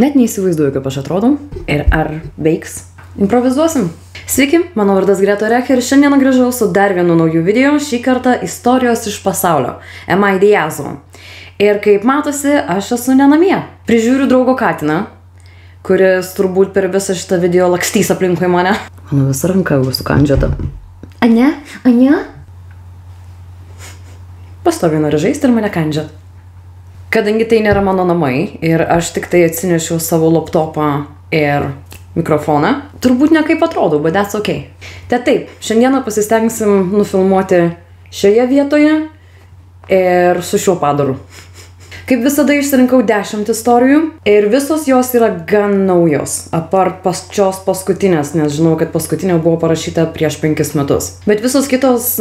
Net neįsivaizduoju, kaip aš atrodau ir ar veiks. Improvizuosim. Sveiki, mano vardas Greta Rech ir šiandien grįžau su dar vienu nauju video, šį kartą istorijos iš pasaulio. Am I the asshole? Ir kaip matosi, aš esu ne namie. Prižiūriu draugo katiną, kuris turbūt per visą šitą video lakstys aplinkui mane. Mano visa ranka jau sukandžiota. Ane? Pastoviai nori žaisti ir mane kandžiat. Kadangi tai nėra mano namai ir aš tik tai atsinešiau savo laptopą ir mikrofoną, turbūt ne kaip atrodau, but that's okay. Taip, šiandieną pasistengsim nufilmuoti šioje vietoje ir su šiuo padaru. Kaip visada išsirinkau 10 istorijų ir visos jos yra gan naujos, apart pačios paskutinės, nes žinau, kad paskutinė buvo parašyta prieš 5 metus. Bet visos kitos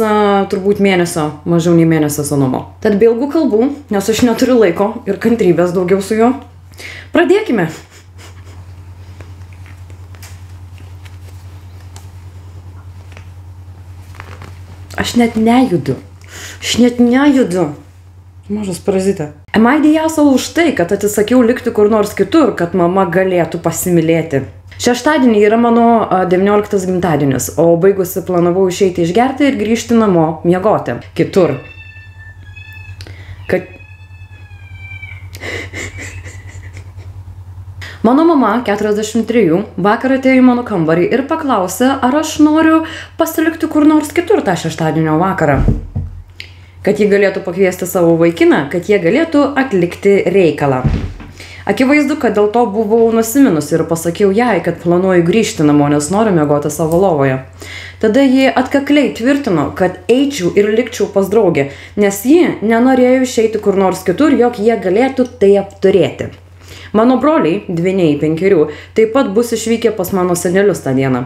turbūt mėnesio, mažiau nei mėnesio senumo. Tad be ilgų kalbų, nes aš neturiu laiko ir kantrybės daugiau su juo. Pradėkime! Aš net nejudu. Mažas parazitė. Am I the asshole už tai, kad atsisakiau likti kur nors kitur, kad mama galėtų pasimylėti. Šeštadienį yra mano 19 gimtadienis, o baigusi planavau išeiti išgerti ir grįžti namo miegoti. Kitur. Mano mama, 43, vakar atėjo į mano kambarį ir paklausė, ar aš noriu pasilikti kur nors kitur tą šeštadienio vakarą. Kad ji galėtų pakviesti savo vaikiną, kad jie galėtų atlikti reikalą. Akivaizdu, kad dėl to buvau nusiminusi ir pasakiau jai, kad planuoju grįžti namo, nes noriu miegoti savo lovoje. Tada ji atkakliai tvirtino, kad eičiau ir likčiau pas draugę, nes ji nenorėjo išeiti kur nors kitur, jog jie galėtų tai apturėti. Mano broliai, dvyniai 5, taip pat bus išvykę pas mano senelius tą dieną.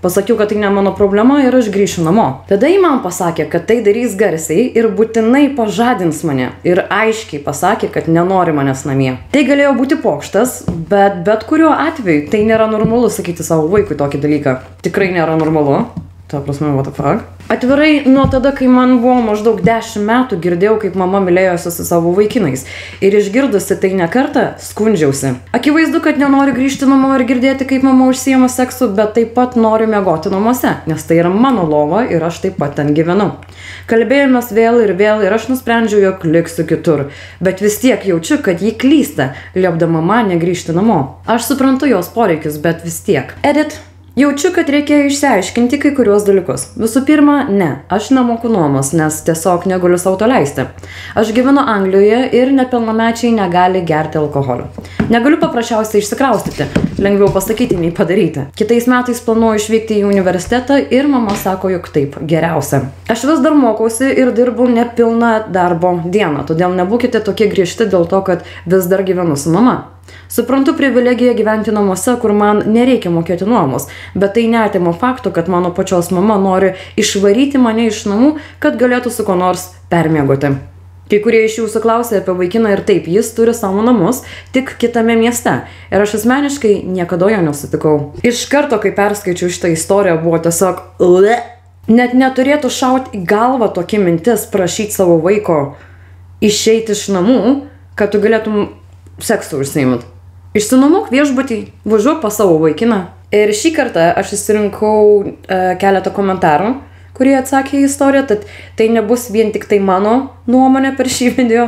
Pasakiau, kad tai ne mano problema ir aš grįšiu namo. Tada ji man pasakė, kad tai darys garsiai ir būtinai pažadins mane. Ir aiškiai pasakė, kad nenori manęs namie. Tai galėjo būti pokštas, bet kuriuo atveju tai nėra normalu sakyti savo vaikui tokį dalyką. Tikrai nėra normalu. Ta prasme, what the fuck? Atvirai, nuo tada, kai man buvo maždaug 10 metų, girdėjau, kaip mama mylėjosi su savo vaikinais. Ir išgirdusi tai ne kartą, skundžiausi. Akivaizdu, kad nenoriu grįžti namo ir girdėti, kaip mama užsiema seksu, bet taip pat noriu miegoti namuose, nes tai yra mano lova ir aš taip pat ten gyvenu. Kalbėjomės vėl ir aš nusprendžiau, jog liksiu kitur. Bet vis tiek jaučiu, kad ji klysta, liepdama man negrįžti namo. Aš suprantu jos poreikius, bet vis tiek. Edit. Jaučiu, kad reikia išsiaiškinti kai kuriuos dalykus. Visų pirma, ne, aš nemoku nuomos, nes tiesiog negaliu sau to leisti. Aš gyvenu Anglijoje ir nepilnamečiai negali gerti alkoholio. Negaliu paprasčiausiai išsikraustyti, lengviau pasakyti nei padaryti. Kitais metais planuoju išvykti į universitetą ir mama sako, jog taip, geriausia. Aš vis dar mokausi ir dirbu nepilną darbo dieną, todėl nebūkite tokie griežti dėl to, kad vis dar gyvenu su mama. Suprantu privilegiją gyventi namuose, kur man nereikia mokėti nuomos, bet tai neatima fakto, kad mano pačios mama nori išvaryti mane iš namų, kad galėtų su ko nors permiegoti. Kai kurie iš jūsų klausė apie vaikiną ir taip, jis turi savo namus, tik kitame mieste. Ir aš asmeniškai niekada jo nesutikau. Iš karto, kai perskaičiau šitą istoriją, buvo tiesiog net neturėtų šauti į galvą tokia mintis prašyti savo vaiko išeiti iš namų, kad tu galėtum seksu užsiimant. Išsinuomok viešbutį, važiuok pas savo vaikiną. Ir šį kartą aš išsirinkau keletą komentarų, kurie atsakė į istoriją, tad tai nebus vien tik tai mano nuomonė per šį video,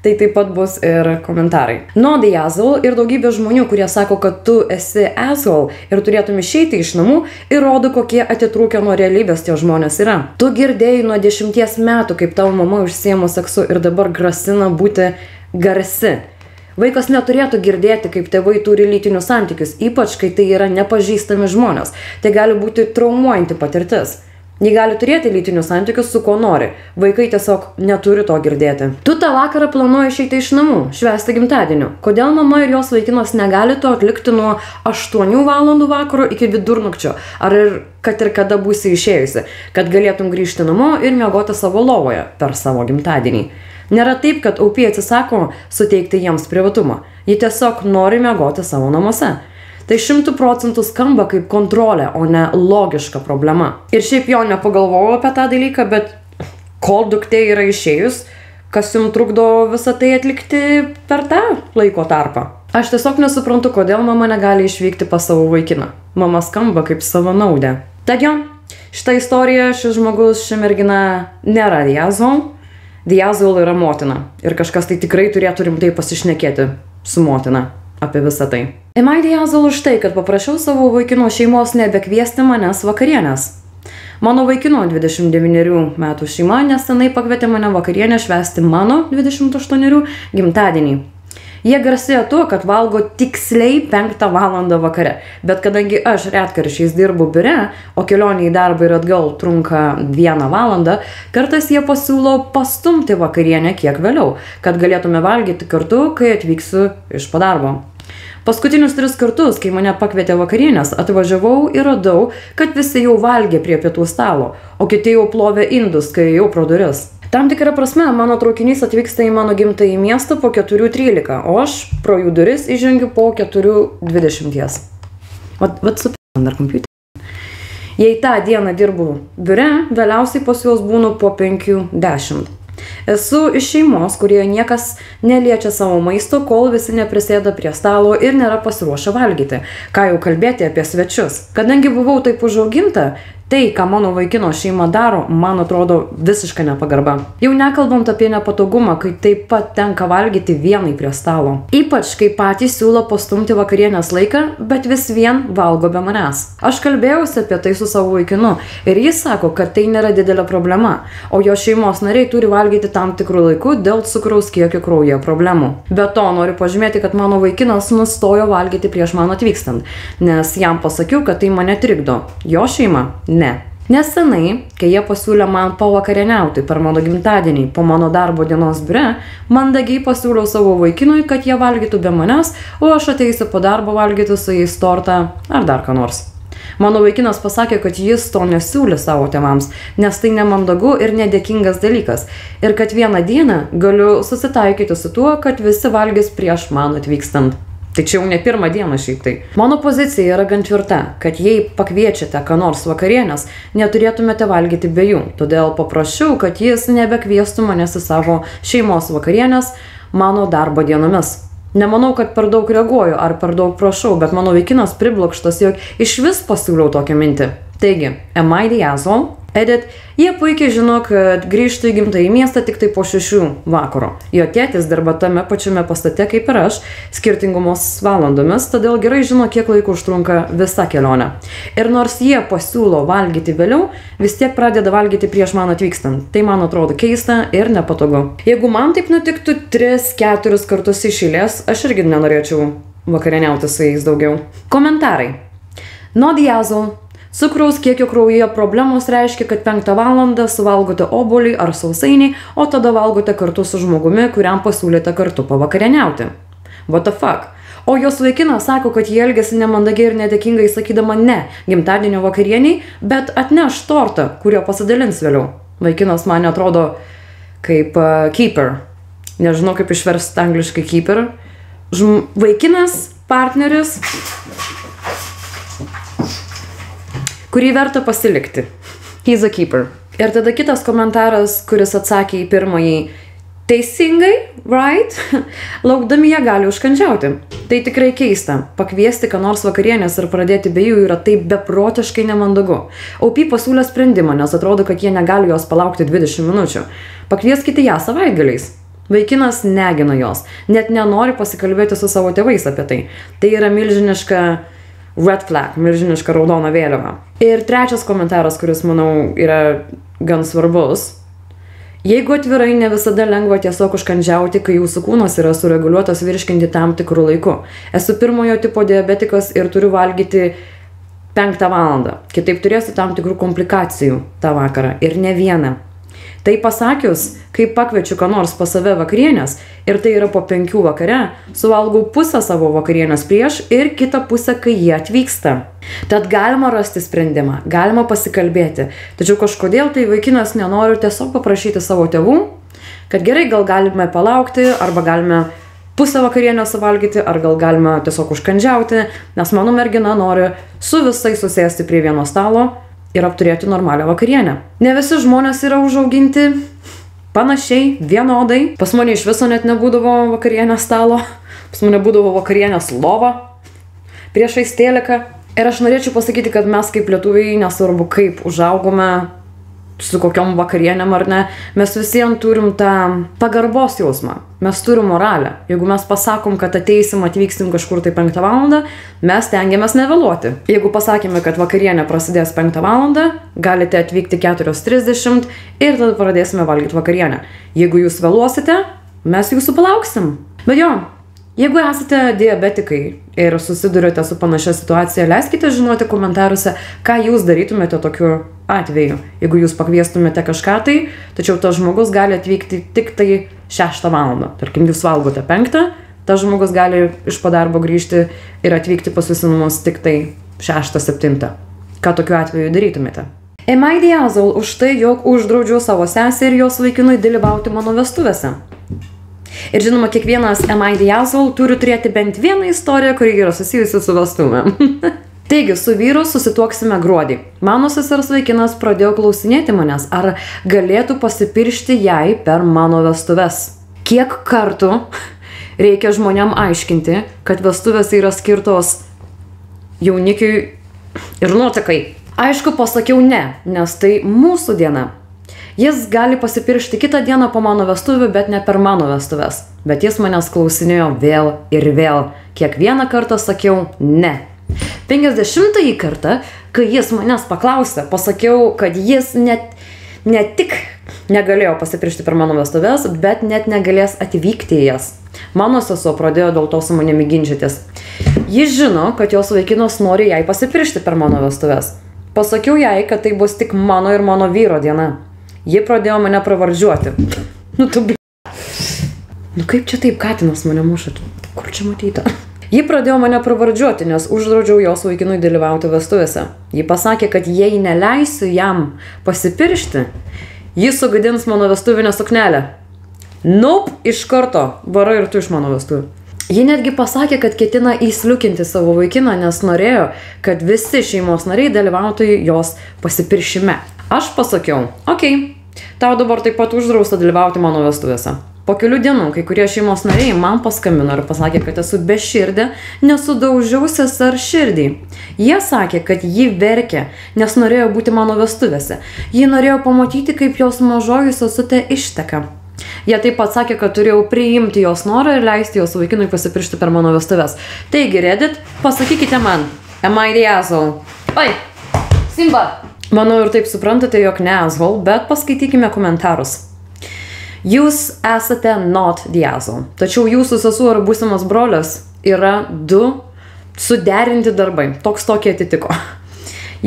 tai taip pat bus ir komentarai. Nuo the asshole ir daugybė žmonių, kurie sako, kad tu esi asshole ir turėtum išeiti iš namų, įrodo, kokie atitrūkę nuo realybės tie žmonės yra. Tu girdėjai nuo 10 metų, kaip tavo mama užsiema seksu ir dabar grasina būti garsi. Vaikas neturėtų girdėti, kaip tėvai turi lytinius santykius, ypač kai tai yra nepažįstami žmonės. Tai gali būti traumuojanti patirtis. Jie gali turėti lytinius santykius su kuo nori. Vaikai tiesiog neturi to girdėti. Tu tą vakarą planuoji išeiti iš namų, švęsti gimtadienį. Kodėl mama ir jos vaikinas negali to atlikti nuo 8 valandų vakaro iki vidurnakčio? Ar ir kad ir kada būsi išėjusi, kad galėtum grįžti namo ir miegoti savo lovoje per savo gimtadienį? Nėra taip, kad aupiai atsisako suteikti jiems privatumą. Ji tiesiog nori miegoti savo namuose. Tai 100% skamba kaip kontrolė, o ne logiška problema. Ir šiaip jo nepagalvojau apie tą dalyką, bet kol duktė yra išėjus, kas jums trukdo visą tai atlikti per tą laiko tarpą? Aš tiesiog nesuprantu, kodėl mama negali išvykti pas savo vaikiną. Mama skamba kaip savanaudė. Tad jo, šitą istoriją šis žmogus, ši mergina nėra Diazol. Diazol yra motina. Ir kažkas tai tikrai turėtų rimtai pasišnekėti su motina apie visą tai. Am I Diazol už tai, kad paprašiau savo vaikino šeimos nebekviesti manęs vakarienės. Mano vaikino 29 metų šeima nesenai pakvietė mane vakarienę švęsti mano 28 gimtadienį. Jie garsėjo tuo, kad valgo tiksliai 5 valandą vakare, bet kadangi aš retkarčiais dirbu biure, o kelionė į darbą ir atgal trunka 1 valandą, kartais jie pasiūlo pastumti vakarienę kiek vėliau, kad galėtume valgyti kartu, kai atvyksiu iš po darbo. Paskutinius 3 kartus, kai mane pakvietė vakarienės, atvažiavau ir radau, kad visi jau valgė prie pietų stalo, o kiti jau plovė indus, kai jau pro duris. Tam tikrą prasme, mano traukinys atvyksta į mano gimtąjį miestą po 4:13, o aš pro jų duris įžengiu po 4:20. Vat suprantam dar kompiuterį. Jei tą dieną dirbu biure, vėliausiai pas juos būnu po 5:10. Esu iš šeimos, kurioje niekas neliečia savo maisto, kol visi neprisėda prie stalo ir nėra pasiruošę valgyti. Ką jau kalbėti apie svečius. Kadangi buvau taip užauginta, tai, ką mano vaikino šeima daro, man atrodo visiška nepagarba. Jau nekalbant apie nepatogumą, kai taip pat tenka valgyti vienai prie stalo. Ypač, kai patys siūlo pastumti vakarienės laiką, bet vis vien valgo be manęs. Aš kalbėjausi apie tai su savo vaikinu ir jis sako, kad tai nėra didelė problema, o jo šeimos nariai turi valgyti tam tikrų laikų dėl cukraus kiekio kraujyje problemų. Be to, noriu pažymėti, kad mano vaikinas nustojo valgyti prieš man atvykstant, nes jam pasakiau, kad tai mane trikdo. Jo šeima ne. Nesenai, kai jie pasiūlė man pavakarieniauti per mano gimtadienį po mano darbo dienos biure, mandagiai pasiūliau savo vaikinui, kad jie valgytų be manęs, o aš ateisiu po darbo valgyti su jais tortą ar dar ką nors. Mano vaikinas pasakė, kad jis to nesiūlė savo tėvams, nes tai nemandagu ir nedėkingas dalykas. Ir kad vieną dieną galiu susitaikyti su tuo, kad visi valgys prieš man atvykstant. Tai čia jau ne 1 dieną šiaip tai. Mano pozicija yra gan tvirta, kad jei pakviečiate ką nors vakarienės, neturėtumėte valgyti be jų. Todėl paprašiau, kad jis nebekviestų manęs į savo šeimos vakarienės mano darbo dienomis. Nemanau, kad per daug reaguoju ar per daug prašau, bet mano vaikinas priblokštas, jog iš vis pasiūliau tokią mintį. Taigi, am I Diazol? Edit, jie puikiai žino, kad grįžtų į gimtąjį miestą tik tai po 6 vakaro. Jo tėtis dirba tame pačiame pastate kaip ir aš, skirtingomis valandomis, todėl gerai žino, kiek laiko užtrunka visa kelionė. Ir nors jie pasiūlo valgyti vėliau, vis tiek pradeda valgyti prieš man atvykstant. Tai man atrodo keista ir nepatogu. Jeigu man taip nutiktų 3-4 kartus iš eilės, aš irgi nenorėčiau vakarieniauti su jais daugiau. Komentarai. No Diazol. Cukraus kiekio kraujyje problemos reiškia, kad 5 valandą suvalgote obuolį ar sausainį, o tada valgote kartu su žmogumi, kuriam pasiūlėte kartu pavakarieniauti. What the fuck? O jos vaikinas sako, kad jie elgiasi nemandagiai ir nedėkingai sakydama ne gimtadienio vakarieniai, bet atneš tortą, kurio pasidalins vėliau. Vaikinas man atrodo kaip keeper. Nežinau, kaip išversti angliškai keeper. Vaikinas, partneris, kurį verta pasilikti. He's a keeper. Ir tada kitas komentaras, kuris atsakė į pirmąjį teisingai, right? Laukdami jie gali užkandžiauti. Tai tikrai keista. Pakviesti ką nors vakarienės ir pradėti be jų yra taip beprotiškai nemandagu. OP pasiūlė sprendimą, nes atrodo, kad jie negali jos palaukti 20 minučių. Pakvieskite ją savaitgaliais. Vaikinas negina jos. Net nenori pasikalbėti su savo tėvais apie tai. Tai yra milžiniška red flag, milžiniška raudona vėliava. Ir trečias komentaras, kuris, manau, yra gan svarbus. Jeigu atvirai, ne visada lengva tiesiog užkandžiauti, kai jūsų kūnas yra sureguliuotas virškinti tam tikrų laiku. Esu 1 tipo diabetikas ir turiu valgyti 5 valandą. Kitaip turėsiu tam tikrų komplikacijų tą vakarą ir ne vieną. Tai pasakius, kai pakviečiu ką nors pas save vakarienės ir tai yra po 5 vakare, suvalgau pusę savo vakarienės prieš ir kitą pusę, kai jie atvyksta. Tad galima rasti sprendimą, galima pasikalbėti, tačiau kažkodėl tai vaikinas nenori tiesiog paprašyti savo tėvų, kad gerai, gal galime palaukti, arba galime pusę vakarienės suvalgyti, ar gal galime tiesiog užkandžiauti, nes mano mergina nori su visais susėsti prie vieno stalo ir apturėti normalią vakarienę. Ne visi žmonės yra užauginti panašiai, vienodai. Pas mane iš viso net nebūdavo vakarienės stalo. pas mane būdavo vakarienės lova priešais teliką. Ir aš norėčiau pasakyti, kad mes kaip lietuviai, nesvarbu kaip užaugome, su kokiom vakarienėm ar ne, mes visiems turim tą pagarbos jausmą, mes turim moralę. Jeigu mes pasakom, kad ateisim, atvyksim kažkur tai 5 valandą, mes tengiamės nevėluoti. Jeigu pasakėme, kad vakarienė prasidės 5 valandą, galite atvykti 4:30 ir tada pradėsime valgyti vakarienę. Jeigu jūs vėluosite, mes jūsų palauksim. Bet jo, jeigu esate diabetikai ir susidurite su panašia situacija, leiskite žinoti komentaruose, ką jūs darytumėte tokiu atveju. Jeigu jūs pakviestumėte kažką tai, tačiau tas žmogus gali atvykti tik tai 6 valandą. Tarkim, jūs valgote 5, tas žmogus gali iš po darbo grįžti ir atvykti pas jūs į namus tik tai 6-7. Ką tokiu atveju darytumėte? Am I the asshole už tai, jog uždraudžiau savo sesę ir jos vaikinui dalyvauti mano vestuvėse? Ir žinoma, kiekvienas Am I the asshole turi turėti bent vieną istoriją, kuri yra susijusi su vestuvėm. Taigi, su vyru susituoksime gruodį. Mano sesers vaikinas pradėjo klausinėti manęs, ar galėtų pasipiršti jai per mano vestuves. Kiek kartų reikia žmonėm aiškinti, kad vestuvės yra skirtos jaunikiui ir nuotakai. Aišku, pasakiau ne, nes tai mūsų diena. Jis gali pasipiršti kitą dieną po mano vestuvių, bet ne per mano vestuves. Bet jis manęs klausinėjo vėl ir vėl. Kiekvieną kartą sakiau ne. 50-ąjį kartą, kai jis manęs paklausė, pasakiau, kad jis ne tik negalėjo pasipiršti per mano vestuves, bet net negalės atvykti į jas. Mano sesuo pradėjo dėl to su manimi ginčytis. Jis žino, kad jos vaikinas nori jai pasipiršti per mano vestuves. Pasakiau jai, kad tai bus tik mano ir mano vyro diena. Ji pradėjo mane pravardžiuoti. Kaip čia taip katinas mane muša? Kur čia matyta? Ji pradėjo mane pravardžiuoti, nes uždraudžiau jos vaikinui dalyvauti vestuvėse. Ji pasakė, kad jei neleisiu jam pasipiršti, jis sugadins mano vestuvinę suknelę. Nope, iš karto, vara ir tu iš mano vestuvių. Ji netgi pasakė, kad ketina įsliukinti savo vaikiną, nes norėjo, kad visi šeimos nariai dalyvautų jos pasipiršime. Aš pasakiau, okei, tau dabar taip pat uždrausta dalyvauti mano vestuvėse. Po kelių dienų kai kurie šeimos nariai man paskambino ir pasakė, kad esu beširdė, nesudaužiau sesers širdį. Jie sakė, kad ji verkė, nes norėjo būti mano vestuvėse. Ji norėjo pamatyti, kaip jos mažoji sesutė išteka. Jie taip pat sakė, kad turėjau priimti jos norą ir leisti jos vaikinui pasipiršti per mano vestuves. Taigi, Reddit, pasakykite man, am I the asshole? Oi, Simba! Manau ir taip suprantate, jog ne asshole, bet paskaitykime komentarus. Jūs esate not the asshole, tačiau jūsų sesuo ar būsimas brolis yra 2 suderinti darbai, tokie atitiko.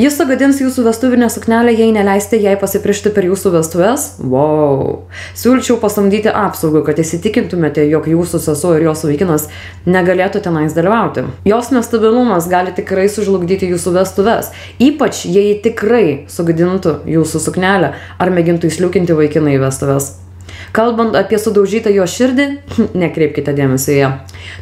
Jis sugadins jūsų vestuvinę suknelę, jei neleisite jai pasipiršti per jūsų vestuves. Wow. Siūlyčiau pasamdyti apsaugą, kad įsitikintumėte, jog jūsų sesuo ir jos vaikinas negalėtų tenais dalyvauti. Jos nestabilumas gali tikrai sužlugdyti jūsų vestuves, ypač jei tikrai sugadintų jūsų suknelę ar mėgintų įsliukinti vaikiną į vestuves. Kalbant apie sudaužytą jo širdį, nekreipkite dėmesio į ją.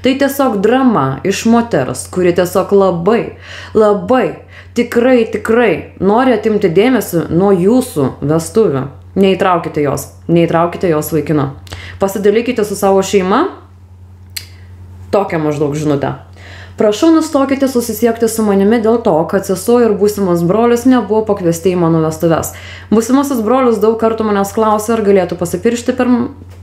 Tai tiesiog drama iš moters, kuri tiesiog labai, tikrai nori atimti dėmesį nuo jūsų vestuvių. Neįtraukite jos vaikino. Pasidalykite su savo šeima. Tokią maždaug žinutę. Prašau, nustokite susisiekti su manimi dėl to, kad sesuo ir būsimas brolis nebuvo pakviesti į mano vestuves. Būsimasis brolis daug kartų manęs klausė, ar galėtų pasipiršti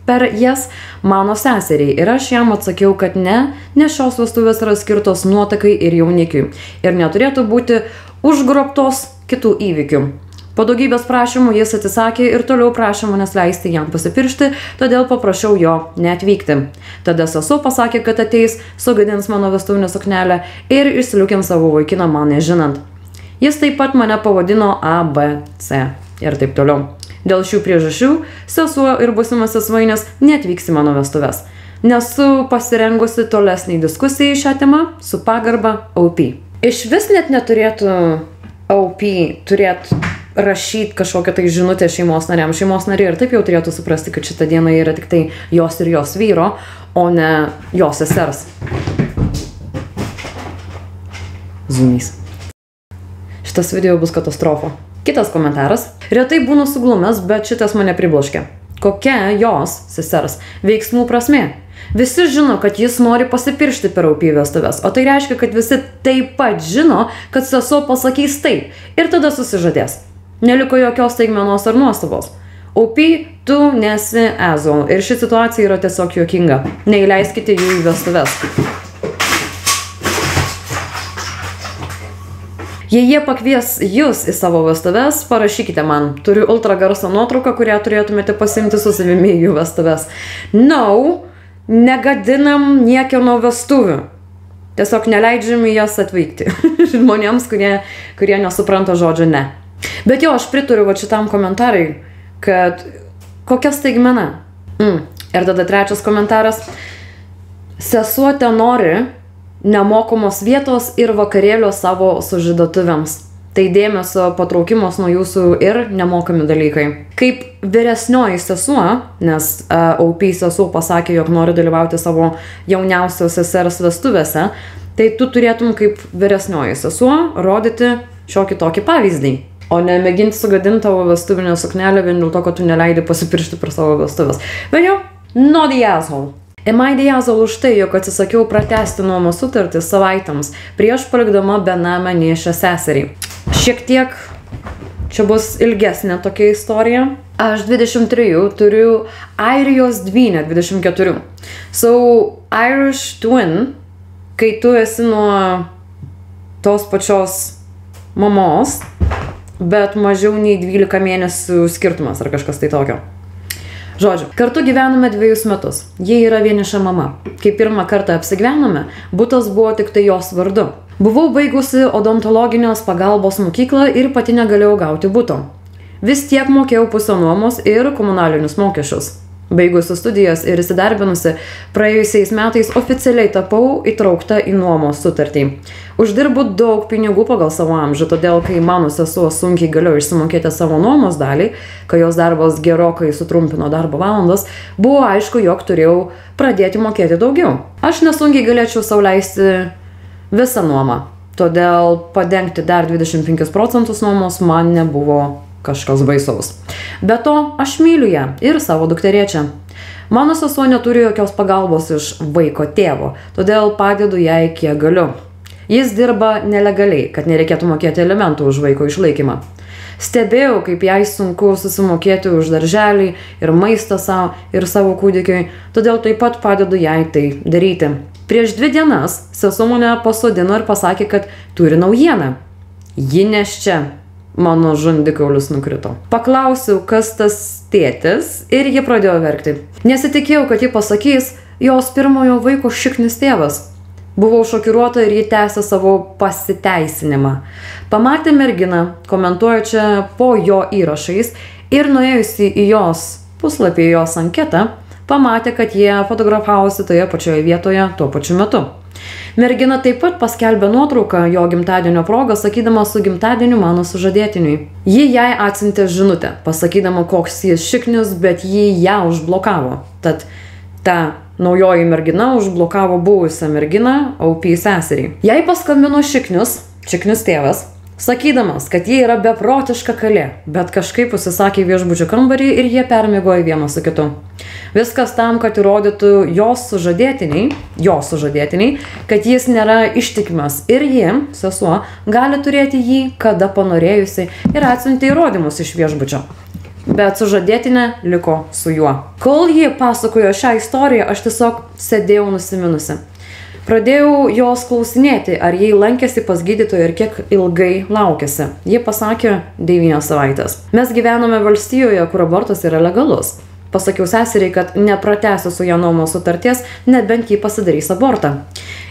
per jas mano seseriai. Ir aš jam atsakiau, kad ne, nes šios vestuvės yra skirtos nuotakai ir jaunikiui. Ir neturėtų būti užgrobtos kitų įvykių. Po daugybės prašymų jis atsisakė ir toliau prašė manęs leisti jam pasipiršti, todėl paprašiau jo neatvykti. Tada sesuo pasakė, kad ateis, sugadins mano vestuvinę suknelę ir išsiliukins savo vaikiną man nežinant. Jis taip pat mane pavadino A, B, C ir taip toliau. Dėl šių priežasčių sesuo ir būsimasis vainis neatvyks į mano vestuves. Nesu pasirengusi tolesnei diskusijai šią temą su pagarba OP. Iš vis net neturėtų OP rašyti kažkokią tai žinutę šeimos nariam. Šeimos nariai ir taip jau turėtų suprasti, kad šitą dieną yra tik tai jos ir jos vyro, o ne jos sesers. Zūnys. Šitas video bus katastrofa. Kitas komentaras. Retai būnu suglumęs, bet šitas mane pribloškė. Kokia jos, sesers, veiksmų prasmė? Visi žino, kad jis nori pasipiršti per OP vestuves, o tai reiškia, kad visi taip pat žino, kad sesuo pasakys taip ir tada susižadės. Neliko jokios staigmenos ar nuostabos. OP, tu nesi asshole ir ši situacija yra tiesiog juokinga. Neįleiskite jų į vestuves. Jei jie pakvies jūs į savo vestuves, parašykite man. Turiu ultragarso nuotrauką, kurią turėtumėte pasimti su savimi į jų vestuves. No, negadinam niekieno vestuvių. Tiesiog neleidžiam į jas atvykti. Žmonėms, kurie nesupranta žodžio ne. Bet jo, aš pritariu šitam komentarai, kad kokia staigmena. Ir tada trečias komentaras. Sesuo te nori nemokamos vietos ir vakarėlio savo sužadėtuvėms. Tai dėmesio patraukimas nuo jūsų ir nemokami dalykai. Kaip vyresnioji sesuo, nes OP sesuo pasakė, jog nori dalyvauti savo jauniausios sesers vestuvėse, tai tu turėtum kaip vyresnioji sesuo rodyti šiokį tokį pavyzdį. O ne mėginti sugadinti tavo vestuvinę suknelę vien dėl to, kad tu neleidi pasipiršti per savo vestuvės. Bet jau, not the asshole. Am I the asshole už tai, jog atsisakiau pratęsti nuomos sutartį savaitėms prieš palikdama benamę nėščią seserį. Šiek tiek čia bus ilgesnė tokia istorija. Aš 23, turiu Airijos dvynę 24. So, Irish twin, kai tu esi nuo tos pačios mamos, bet mažiau nei 12 mėnesių skirtumas ar kažkas tai tokio. Žodžiu, kartu gyvenome 2 metus. Jie yra vieniša mama. Kai pirmą kartą apsigyvenome, butas buvo tik tai jos vardu. Buvau baigusi odontologinės pagalbos mokyklą ir pati negalėjau gauti buto. Vis tiek mokėjau pusę nuomos ir komunalinius mokesčius. Baigusi studijas ir įsidarbinusi, praėjusiais metais oficialiai tapau įtraukta į nuomos sutartį. Uždirbu daug pinigų pagal savo amžių, todėl kai mano sesuo sunkiai galėjo išsimokėti savo nuomos dalį, kai jos darbas gerokai sutrumpino darbo valandas, buvo aišku, jog turėjau pradėti mokėti daugiau. Aš nesunkiai galėčiau sau leisti visą nuomą, todėl padengti dar 25% nuomos man nebuvo kažkas baisaus. Be to, aš myliu ją ir savo dukterėčią. Mano sesuo neturi jokios pagalbos iš vaiko tėvo, todėl padedu jai kiek galiu. Jis dirba nelegaliai, kad nereikėtų mokėti alimentų už vaiko išlaikymą. Stebėjau, kaip jai sunku susimokėti už darželį ir maistą savo ir savo kūdikiui, todėl taip pat padedu jai tai daryti. Prieš 2 dienas sesuo mane pasodino ir pasakė, kad turi naujieną. Ji nėščia. Mano žandikaulis nukrito. Paklausiau, kas tas tėtis ir ji pradėjo verkti. Nesitikėjau, kad ji pasakys, jos pirmojo vaiko šiknis tėvas. Buvau šokiruota ir ji tęsė savo pasiteisinimą. Pamatė merginą, komentuojančią po jo įrašais ir nuėjusi į jos puslapį, jos anketą, pamatė, kad jie fotografavosi toje pačioje vietoje tuo pačiu metu. Mergina taip pat paskelbė nuotrauką jo gimtadienio progą, sakydama su gimtadieniu mano sužadėtiniui. Ji jai atsiuntė žinutę, pasakydama, koks jis šiknius, bet ji ją užblokavo. Tad ta naujoji mergina užblokavo buvusią merginą, OP seserį. Jai paskambino šiknius tėvas, sakydamas, kad jie yra beprotiška kalė, bet kažkaip užsisakė viešbučio kambarį ir jie permiegojo vienas su kitu. Viskas tam, kad įrodytų jos sužadėtiniai, kad jis nėra ištikimas ir ji, sesuo, gali turėti jį, kada panorėjusi ir atsiuntė įrodymus iš viešbučio. Bet sužadėtinė liko su juo. Kol ji pasakojo šią istoriją, aš tiesiog sėdėjau nusiminusi. Pradėjau jos klausinėti, ar jie lankėsi pas gydytoją ir kiek ilgai laukėsi. Ji pasakė 9 savaitės. Mes gyvenome valstijoje, kur abortas yra legalus. Pasakiau seseriai, kad nepratęsiu su ją nuomos sutarties, nebent ji pasidarys abortą.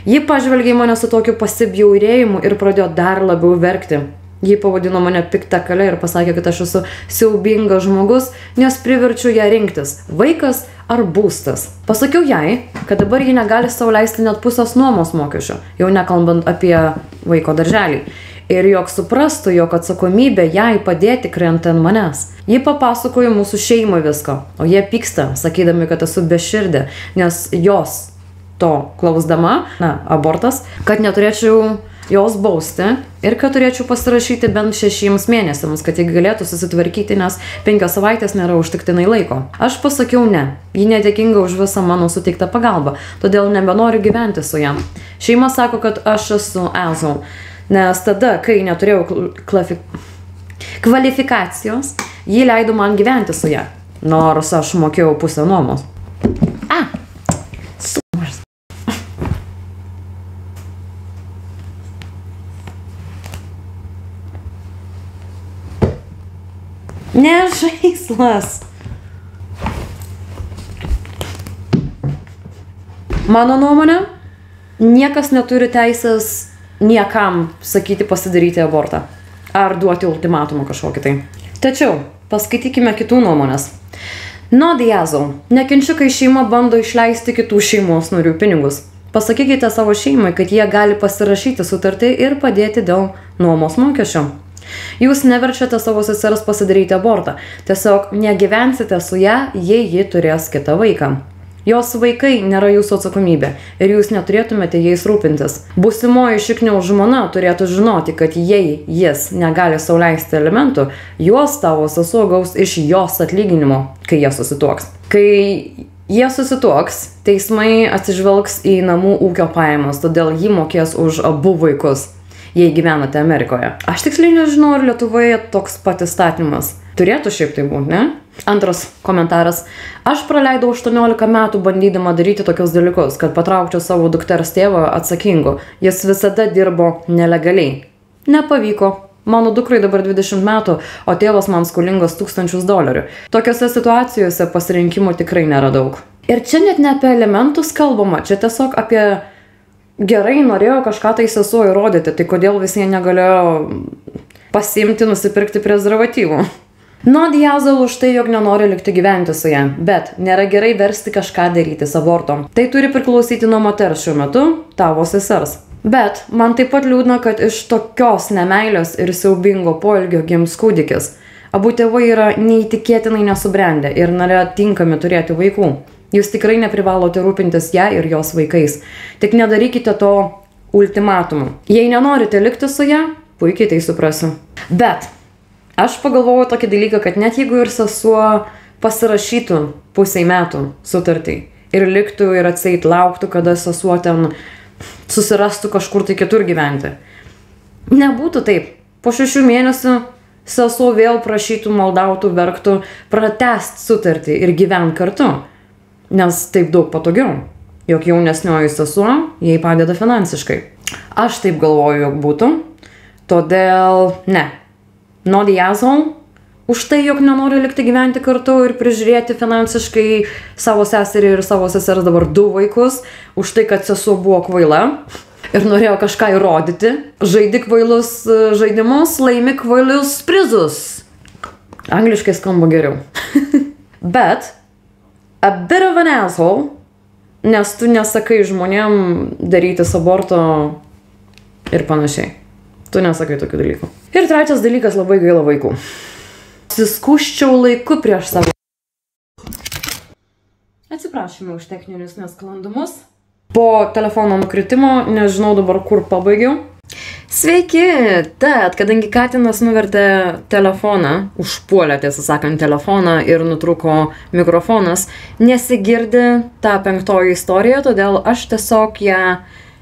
Ji pažvelgė į mane su tokiu pasibjaurėjimu ir pradėjo dar labiau verkti. Ji pavadino mane pikta kale ir pasakė, kad aš esu siaubingas žmogus, nes priverčiu ją rinktis – vaikas ar būstas. Pasakiau jai, kad dabar ji negali sau leisti net pusės nuomos mokesčio, jau nekalbant apie vaiko darželį. Ir jog suprastų, jog atsakomybė jai padėti krenta ant manęs. Ji papasakojo mūsų šeimai viską, o jie pyksta, sakydami, kad esu beširdė, nes jos to klausdama, abortas, kad neturėčiau jos bausti ir kad turėčiau pasirašyti bent 6 mėnesiams, kad ji galėtų susitvarkyti, nes 5 savaitės nėra užtektinai laiko. Aš pasakiau ne. Ji nedėkinga už visą mano suteiktą pagalbą, todėl nebenoriu gyventi su ją. Šeima sako, kad aš esu asshole, nes tada, kai neturėjau kvalifikacijos, ji leido man gyventi su ją, nors aš mokėjau pusę nuomos. Ne žaislas. Mano nuomonė, niekas neturi teisės niekam sakyti pasidaryti abortą ar duoti ultimatumą kažkokį tai. Tačiau paskaitykime kitų nuomonės. Not the asshole. Nekenčiu, kai šeima bando išleisti kitų šeimos narių pinigus. Pasakykite savo šeimai, kad jie gali pasirašyti sutartį ir padėti dėl nuomos mokesčio. Jūs neverčiate savo sesers pasidaryti abortą. Tiesiog negyvensite su ją, jei ji turės kitą vaiką. Jos vaikai nėra jūsų atsakomybė ir jūs neturėtumėte jais rūpintis. Būsimoji šikniaus žmona turėtų žinoti, kad jei jis negali sau leisti alimentų, juos tavo sesuo gaus iš jos atlyginimo, kai jie susituoks. Kai jie susituoks, teismai atsižvelgs į namų ūkio pajamas, todėl ji mokės už abu vaikus, jei gyvenate Amerikoje. Aš tiksliai nežinau, ar Lietuvoje toks pat įstatymas. Turėtų šiaip tai būti, ne? Antras komentaras. Aš praleidau 18 metų bandydama daryti tokius dalykus, kad patraukčiau savo dukters tėvą atsakingu. Jis visada dirbo nelegaliai. Nepavyko. Mano dukrai dabar 20 metų, o tėvas man skolingas $1000. Tokiose situacijose pasirinkimų tikrai nėra daug. Ir čia net ne apie elementus kalbama, čia tiesiog apie gerai norėjo kažką tai sesuo įrodyti, tai kodėl visi negalėjo pasiimti, nusipirkti prezervatyvų. Not the asshole už tai, jog nenori likti gyventi su ją, bet nėra gerai versti kažką daryti aborto. Tai turi priklausyti nuo moters šiuo metu, tavo sesers. Bet man taip pat liūdna, kad iš tokios nemeilės ir siaubingo poelgio gims kūdikis. Abu tėvai yra neįtikėtinai nesubrendę ir nėra tinkami turėti vaikų. Jūs tikrai neprivalote rūpintis ją ir jos vaikais. Tik nedarykite to ultimatumu. Jei nenorite likti su ją, puikiai tai suprasiu. Bet aš pagalvojau tokį dalyką, kad net jeigu ir sesuo pasirašytų pusei metų sutartį ir liktų ir atseit lauktų, kada sesuo ten susirastų kažkur tai kitur gyventi. Nebūtų taip. Po 6 mėnesių sesuo vėl prašytų, maldautų, verktų, pratęst sutartį ir gyvent kartu. Nes taip daug patogiau, jog jaunesnioji sesuo jai padeda finansiškai. Aš taip galvoju, jog būtų. Todėl ne. Not the asshole. Už tai, jog nenori likti gyventi kartu ir prižiūrėti finansiškai savo seserį ir savo sesers dabar 2 vaikus. Už tai, kad sesuo buvo kvaila ir norėjo kažką įrodyti. Žaidi kvailus žaidimus, laimi kvailius prizus. Angliškai skamba geriau. Bet a bit of an asshole, nes tu nesakai žmonėm daryti aborto ir panašiai. Tu nesakai tokių dalykų. Ir trečias dalykas, labai gaila vaikų. Suskuščiau laiku prieš savo. Atsiprašome už techninius nesklandumus. Po telefono nukritimo, nežinau dabar kur pabaigiau. Sveiki! Tad, kadangi katinas nuvertė telefoną, užpuolė, tiesą sakant, telefoną ir nutrūko mikrofonas, nesigirdi ta 5-oji istorija, todėl aš tiesiog ją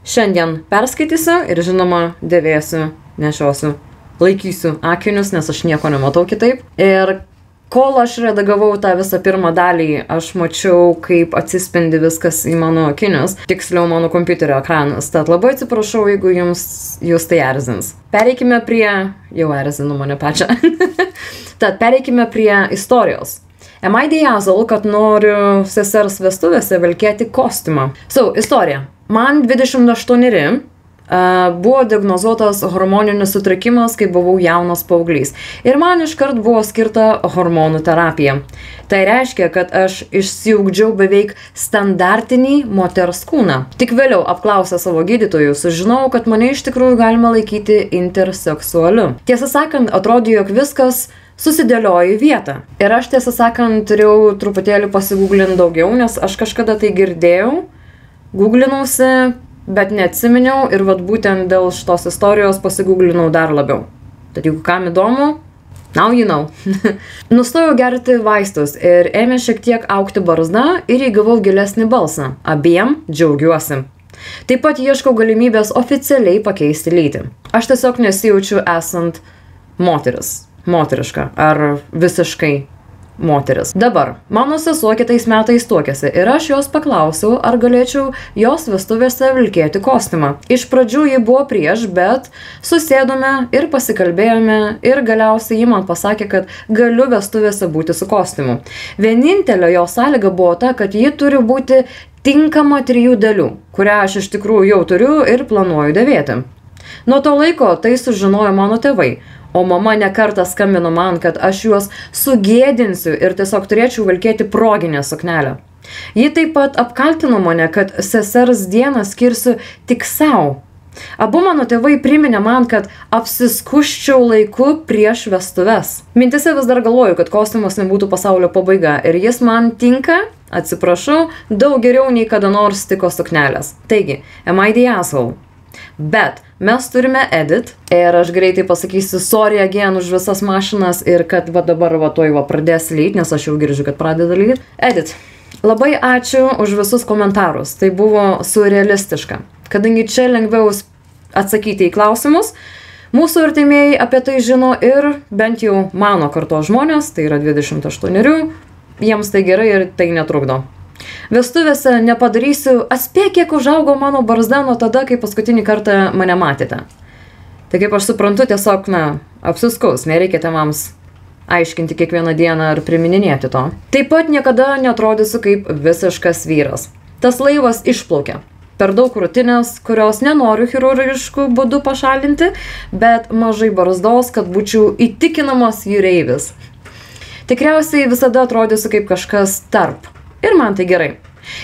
šiandien perskaitysiu ir žinoma dėvėsiu, nešiosiu, laikysiu akinius, nes aš nieko nematau kitaip. Ir kol aš redagavau tą visą pirmą dalį, aš mačiau, kaip atsispindi viskas į mano akinius, tiksliau mano kompiuterio ekranas. Tad labai atsiprašau, jeigu jūs tai erzins. Pereikime prie, jau erzinu mane pačią. Tad pereikime prie istorijos. Am I the asshole, kad noriu sesers vestuvėse vilkėti kostiumą? Istorija. Man 28 buvo diagnozuotas hormoninis sutrikimas, kai buvau jaunas paauglys. Ir man iškart buvo skirta hormonų terapija. Tai reiškia, kad aš išsiugdžiau beveik standartinį moters kūną. Tik vėliau apklausę savo gydytojų, sužinojau, kad mane iš tikrųjų galima laikyti interseksualiu. Tiesą sakant, atrodė, jog viskas susidėliojo į vietą. Ir aš, tiesą sakant, turėjau truputėlį pasigūglinti daugiau, nes aš kažkada tai girdėjau, gūglinausi, bet neatsiminiau ir vat būtent dėl šitos istorijos pasigūglinau dar labiau. Tad jeigu kam įdomu, now you know. Nustojau gerti vaistus ir ėmė šiek tiek augti barzda ir įgavau gilesnį balsą. Abiem džiaugiuosi. Taip pat ieškau galimybės oficialiai pakeisti lytį. Aš tiesiog nesijaučiu esant moteriška ar visiškai moteris. Dabar, mano sesuo kitais metais tuokėsi ir aš jos paklausiau, ar galėčiau jos vestuvėse vilkėti kostiumą. Iš pradžių ji buvo prieš, bet susėdome ir pasikalbėjome ir galiausiai ji man pasakė, kad galiu vestuvėse būti su kostiumu. Vienintelė jo sąlyga buvo ta, kad ji turi būti tinkama 3 dalių, kurią aš iš tikrųjų jau turiu ir planuoju dėvėti. Nuo to laiko tai sužinojo mano tėvai. O mama nekartą skambino man, kad aš juos sugėdinsiu ir tiesiog turėčiau vilkėti proginę suknelę. Ji taip pat apkaltino mane, kad sesers dieną skirsiu tik savo. Abu mano tėvai priminė man, kad apsiskuščiau laiku prieš vestuves. Mintise vis dar galvoju, kad kostiumas nebūtų pasaulio pabaiga ir jis man tinka, atsiprašau, daug geriau nei kada nors tiko suknelės. Taigi, am I the asshole? Bet mes turime edit ir aš greitai pasakysiu sorry again už visas mašinas ir kad dabar tuoj pradės lyt, nes aš jau girdžiu, kad pradeda lyt. Edit. Labai ačiū už visus komentarus. Tai buvo surrealistiška. Kadangi čia lengviau atsakyti į klausimus, mūsų artimieji apie tai žino ir bent jau mano kartos žmonės, tai yra 28, jiems tai gerai ir tai netrukdo. Vestuvėse nepadarysiu, atspėk, kiek užaugo mano barzda nuo tada, kai paskutinį kartą mane matėte. Tai kaip aš suprantu, tiesiog, apsiskus, nereikia tėvams aiškinti kiekvieną dieną ar primininėti to. Taip pat niekada neatrodysiu kaip visiškas vyras. Tas laivas išplaukė. Per daug rutinės, kurios nenoriu chirurgiškų būdų pašalinti, bet mažai barzdos, kad būčiau įtikinamas jūreivis. Tikriausiai visada atrodysiu kaip kažkas tarp. Ir man tai gerai.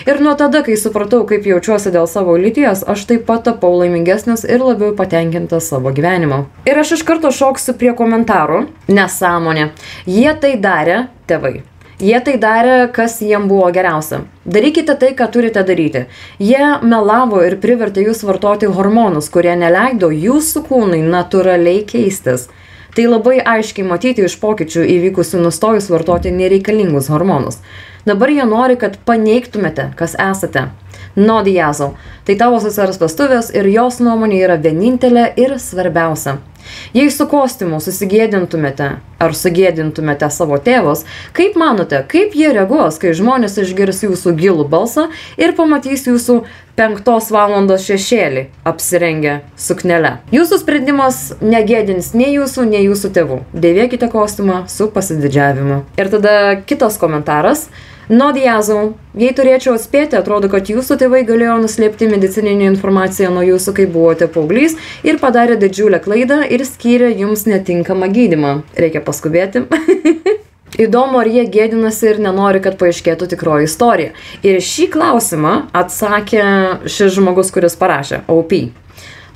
Ir nuo tada, kai supratau, kaip jaučiuosi dėl savo lyties, aš taip pat tapau laimingesnis ir labiau patenkintas savo gyvenimu. Ir aš iš karto šoksiu prie komentarų. Nesąmonė. Jie tai darė, tėvai. Jie tai darė, kas jiem buvo geriausia. Darykite tai, ką turite daryti. Jie melavo ir privertė jūs vartoti hormonus, kurie neleido jūsų kūnui natūraliai keistis. Tai labai aiškiai matyti iš pokyčių įvykusių nustojus vartoti nereikalingus hormonus. Dabar jie nori, kad paneigtumėte, kas esate. No diazo. Tai tavo sesers vestuvės ir jos nuomonė yra vienintelė ir svarbiausia. Jei su kostiumu susigėdintumėte ar sugėdintumėte savo tėvus, kaip manote, kaip jie reaguos, kai žmonės išgirs jūsų gilų balsą ir pamatys jūsų 5 valandos šešėlį apsirengę suknele? Jūsų sprendimas negėdins nei jūsų tėvų. Dėvėkite kostiumą su pasididžiavimu. Ir tada kitas komentaras. No diazo. Jei turėčiau atspėti, atrodo, kad jūsų tėvai galėjo nuslėpti medicininę informaciją nuo jūsų, kai buvote paauglys ir padarė didžiulę klaidą ir skyrė jums netinkamą gydymą. Reikia paskubėti. Įdomu, ar jie gėdinasi ir nenori, kad paaiškėtų tikroji istorija. Ir šį klausimą atsakė šis žmogus, kuris parašė, OP.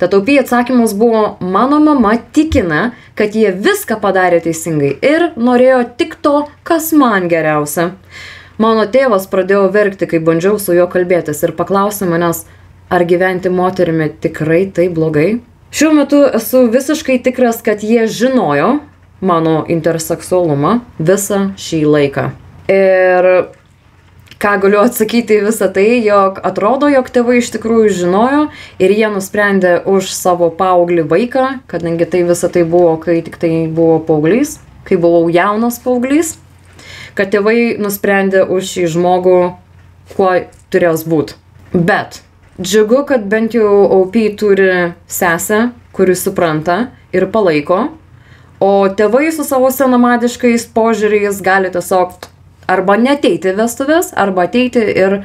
Tad OP atsakymas buvo, mano mama tikina, kad jie viską padarė teisingai ir norėjo tik to, kas man geriausia. Mano tėvas pradėjo verkti, kai bandžiau su juo kalbėtis ir paklausė manęs, ar gyventi moterimi tikrai tai blogai. Šiuo metu esu visiškai tikras, kad jie žinojo mano interseksualumą visą šį laiką. Ir ką galiu atsakyti visą tai, jog atrodo, jog tėvai iš tikrųjų žinojo ir jie nusprendė už savo paauglį vaiką, kadangi tai visą tai buvo, kai tik tai buvo paauglys, kai buvau jaunas paauglys, kad tėvai nusprendė už šį žmogų, kuo turės būt. Bet džiugu, kad bent jau OP turi sesę, kuri supranta ir palaiko, o tėvai su savo senamadiškais požiūriais gali tiesiog arba neateiti vestuvės, arba ateiti ir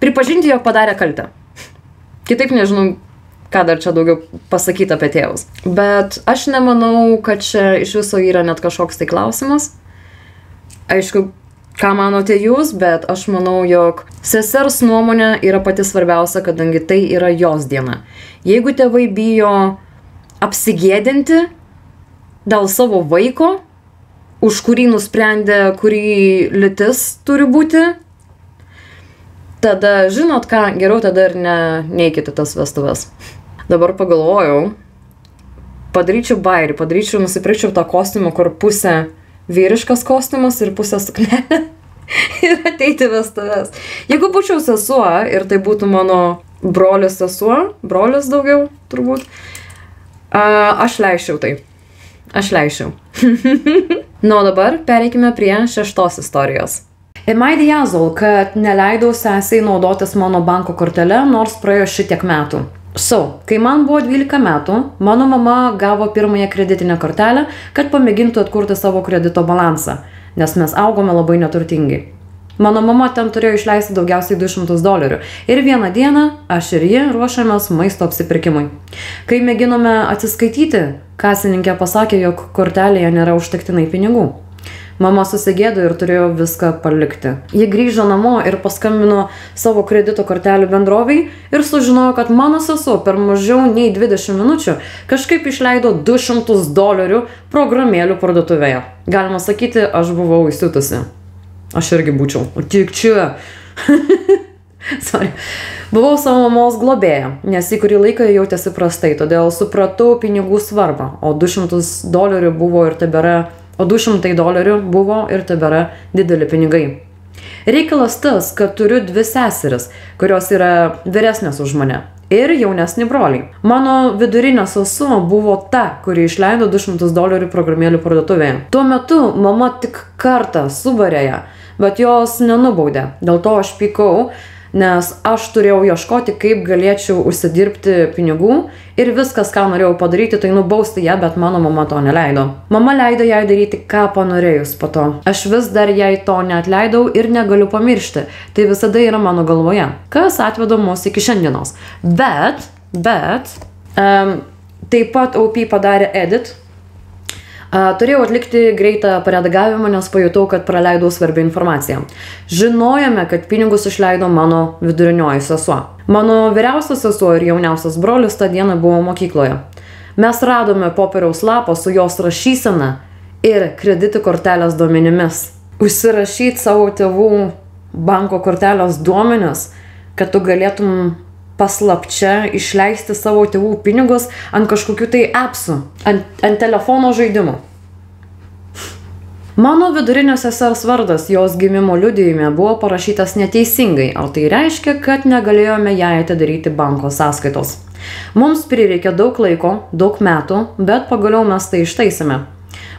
pripažinti, jog padarė kaltę. Kitaip nežinau, ką dar čia daugiau pasakyti apie tėvus. Bet aš nemanau, kad čia iš viso yra net kažkoks tai klausimas. Aišku, ką manote jūs, bet aš manau, jog sesers nuomonė yra pati svarbiausia, kadangi tai yra jos diena. Jeigu tėvai bijo apsigėdinti dėl savo vaiko, už kurį nusprendė, kurį lytis turi būti, Tada, žinot ką, geriau tada ir neikite tas vestuves. Dabar pagalvojau, padaryčiau bairį, nusipirkčiau tą kostiumą, kur pusė vyriškas kostiumas ir pusė suknelė ir ateiti vestuves. Jeigu būčiau sesuo ir tai būtų mano brolis sesuo, brolis daugiau turbūt, aš leisčiau tai. Aš leisčiau. O dabar pereikime prie 6 istorijos. Am I the asshole, kad neleidau sesiai naudotis mano banko kortele, nors praėjo šitiek metų? Kai man buvo 12 metų, mano mama gavo pirmąją kreditinę kortelę, kad pamėgintų atkurti savo kredito balansą, nes mes augome labai neturtingi. Mano mama ten turėjo išleisti daugiausiai $200 ir vieną dieną aš ir ji ruošiamės maisto apsipirkimui. Kai mėginome atsiskaityti, kasininkė pasakė, jog kortelėje nėra užtektinai pinigų. Mama susigėdo ir turėjo viską palikti. Ji grįžo namo ir paskambino savo kredito kortelių bendroviai ir sužinojo, kad mano sesuo per mažiau nei 20 minučių kažkaip išleido $200 programėlių parduotuvėje. Galima sakyti, aš buvau įsiutusi. Aš irgi būčiau. O tik čia. Sorry. Buvau savo mamos globėja, nes į kurį laiką jautėsi prastai, todėl supratau pinigų svarbą, o $200 buvo ir tebėra $200 buvo ir tebėra dideli pinigai. Reikalas tas, kad turiu 2 seseris, kurios yra vyresnės už mane ir jaunesni broliai. Mano vidurinė sesuo buvo ta, kuri išleido $200 programėlių parduotuvėje. Tuo metu mama tik kartą subarė ją, bet jos nenubaudė. Dėl to aš pykau, nes aš turėjau ieškoti, kaip galėčiau užsidirbti pinigų ir viskas, ką norėjau padaryti, tai nubausti ją, bet mano mama to neleido. Mama leido jai daryti, ką panorėjus po to. Aš vis dar jai to neatleidau ir negaliu pamiršti. Tai visada yra mano galvoje, kas atvedo mus iki šiandienos. Bet, taip pat OP padarė edit. Turėjau atlikti greitą paredagavimą, nes pajutau, kad praleidau svarbią informaciją. Žinojame, kad pinigus išleido mano vidurinioji sesuo. Mano vyriausias sesuo ir jauniausias brolis tą dieną buvo mokykloje. Mes radome popieriaus lapą su jos rašysena ir kredito kortelės duomenimis. Užsirašyti savo tėvų banko kortelės duomenis, kad tu galėtum paslapčia išleisti savo tėvų pinigus ant kažkokių tai appsų, ant telefono žaidimų. Mano vidurinės sesers vardas jos gimimo liudijime buvo parašytas neteisingai, o tai reiškia, kad negalėjome jai atidaryti banko sąskaitos. Mums prireikė daug laiko, daug metų, bet pagaliau mes tai ištaisėme.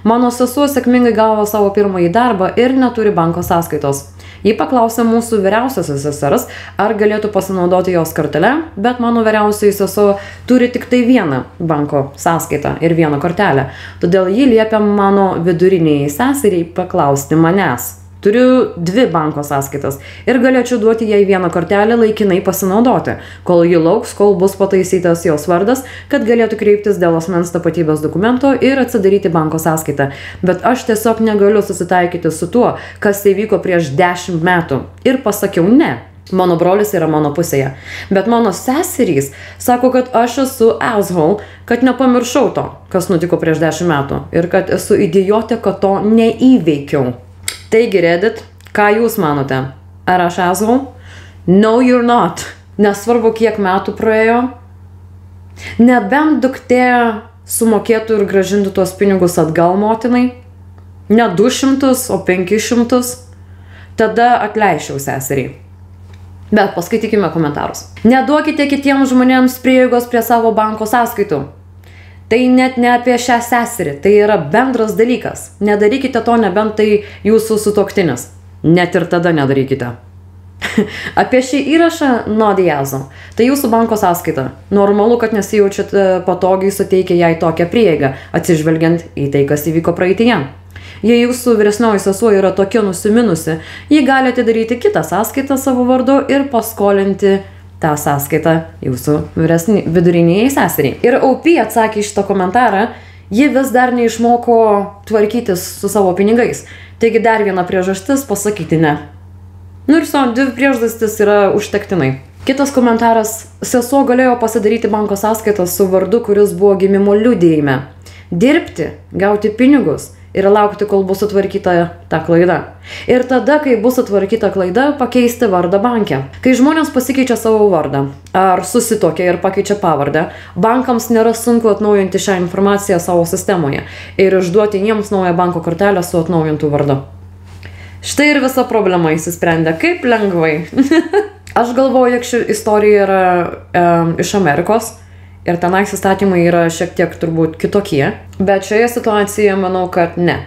Mano sesuo sėkmingai gavo savo pirmąjį darbą ir neturi banko sąskaitos. Ji paklausė mūsų vyriausiosios sesers, ar galėtų pasinaudoti jos kortele, bet mano vyriausioji sesuo turi tik tai vieną banko sąskaitą ir vieną kortelę. Todėl ji liepė mano viduriniai seseriai paklausti manęs. Turiu 2 banko sąskaitas ir galėčiau duoti jai vieną kortelę laikinai pasinaudoti, kol ji lauks, kol bus pataisytas jos vardas, kad galėtų kreiptis dėl asmens tapatybės dokumento ir atsidaryti banko sąskaitą. Bet aš tiesiog negaliu susitaikyti su tuo, kas įvyko prieš 10 metų. Ir pasakiau ne. Mano brolis yra mano pusėje. Bet mano seserys sako, kad aš esu asshole, kad nepamiršau to, kas nutiko prieš 10 metų. Ir kad esu idiotė, kad to neįveikiau. Taigi, Reddit, ką jūs manote? Ar aš asshole? No, you're not. Nesvarbu, kiek metų praėjo. Nebent duktė sumokėtų ir grąžintų tuos pinigus atgal motinai. Ne 200, o 500. Tada atleičiau seseriai. Bet paskaitykime komentarus. Neduokite kitiems žmonėms prieigos prie savo banko sąskaitų. Tai net ne apie šią seserį, tai yra bendras dalykas. Nedarykite to, nebent tai jūsų sutuoktinis. Net ir tada nedarykite. Apie šį įrašą Nodiazo. Tai jūsų banko sąskaita. Normalu, kad nesijaučiate patogiai suteikę jai tokią prieigą, atsižvelgiant į tai, kas įvyko praeityje. Jei jūsų vyresnioji sesuo yra tokia nusiminusi, ji gali atidaryti kitą sąskaitą savo vardu ir paskolinti tą sąskaitą jūsų viduriniai seseriai. Ir OP atsakė iš to komentarą, ji vis dar neišmoko tvarkytis su savo pinigais. Taigi dar viena priežastis pasakyti ne. Nu ir 2 priežastis yra užtektinai. Kitas komentaras, sesuo galėjo pasidaryti banko sąskaitą su vardu, kuris buvo gimimo liudijime. Dirbti, gauti pinigus ir laukti, kol bus sutvarkyta ta klaida. Ir tada, kai bus sutvarkyta klaida, pakeisti vardą banke. Kai žmonės pasikeičia savo vardą ar susitokia ir pakeičia pavardę, bankams nėra sunku atnaujinti šią informaciją savo sistemoje ir išduoti jiems naują banko kortelę su atnaujintu vardu. Štai ir visa problema įsisprendė. Kaip lengvai. Aš galvoju, jog ši istorija yra iš Amerikos ir tenais įstatymai yra šiek tiek turbūt kitokie. Bet šioje situacijoje manau, kad ne.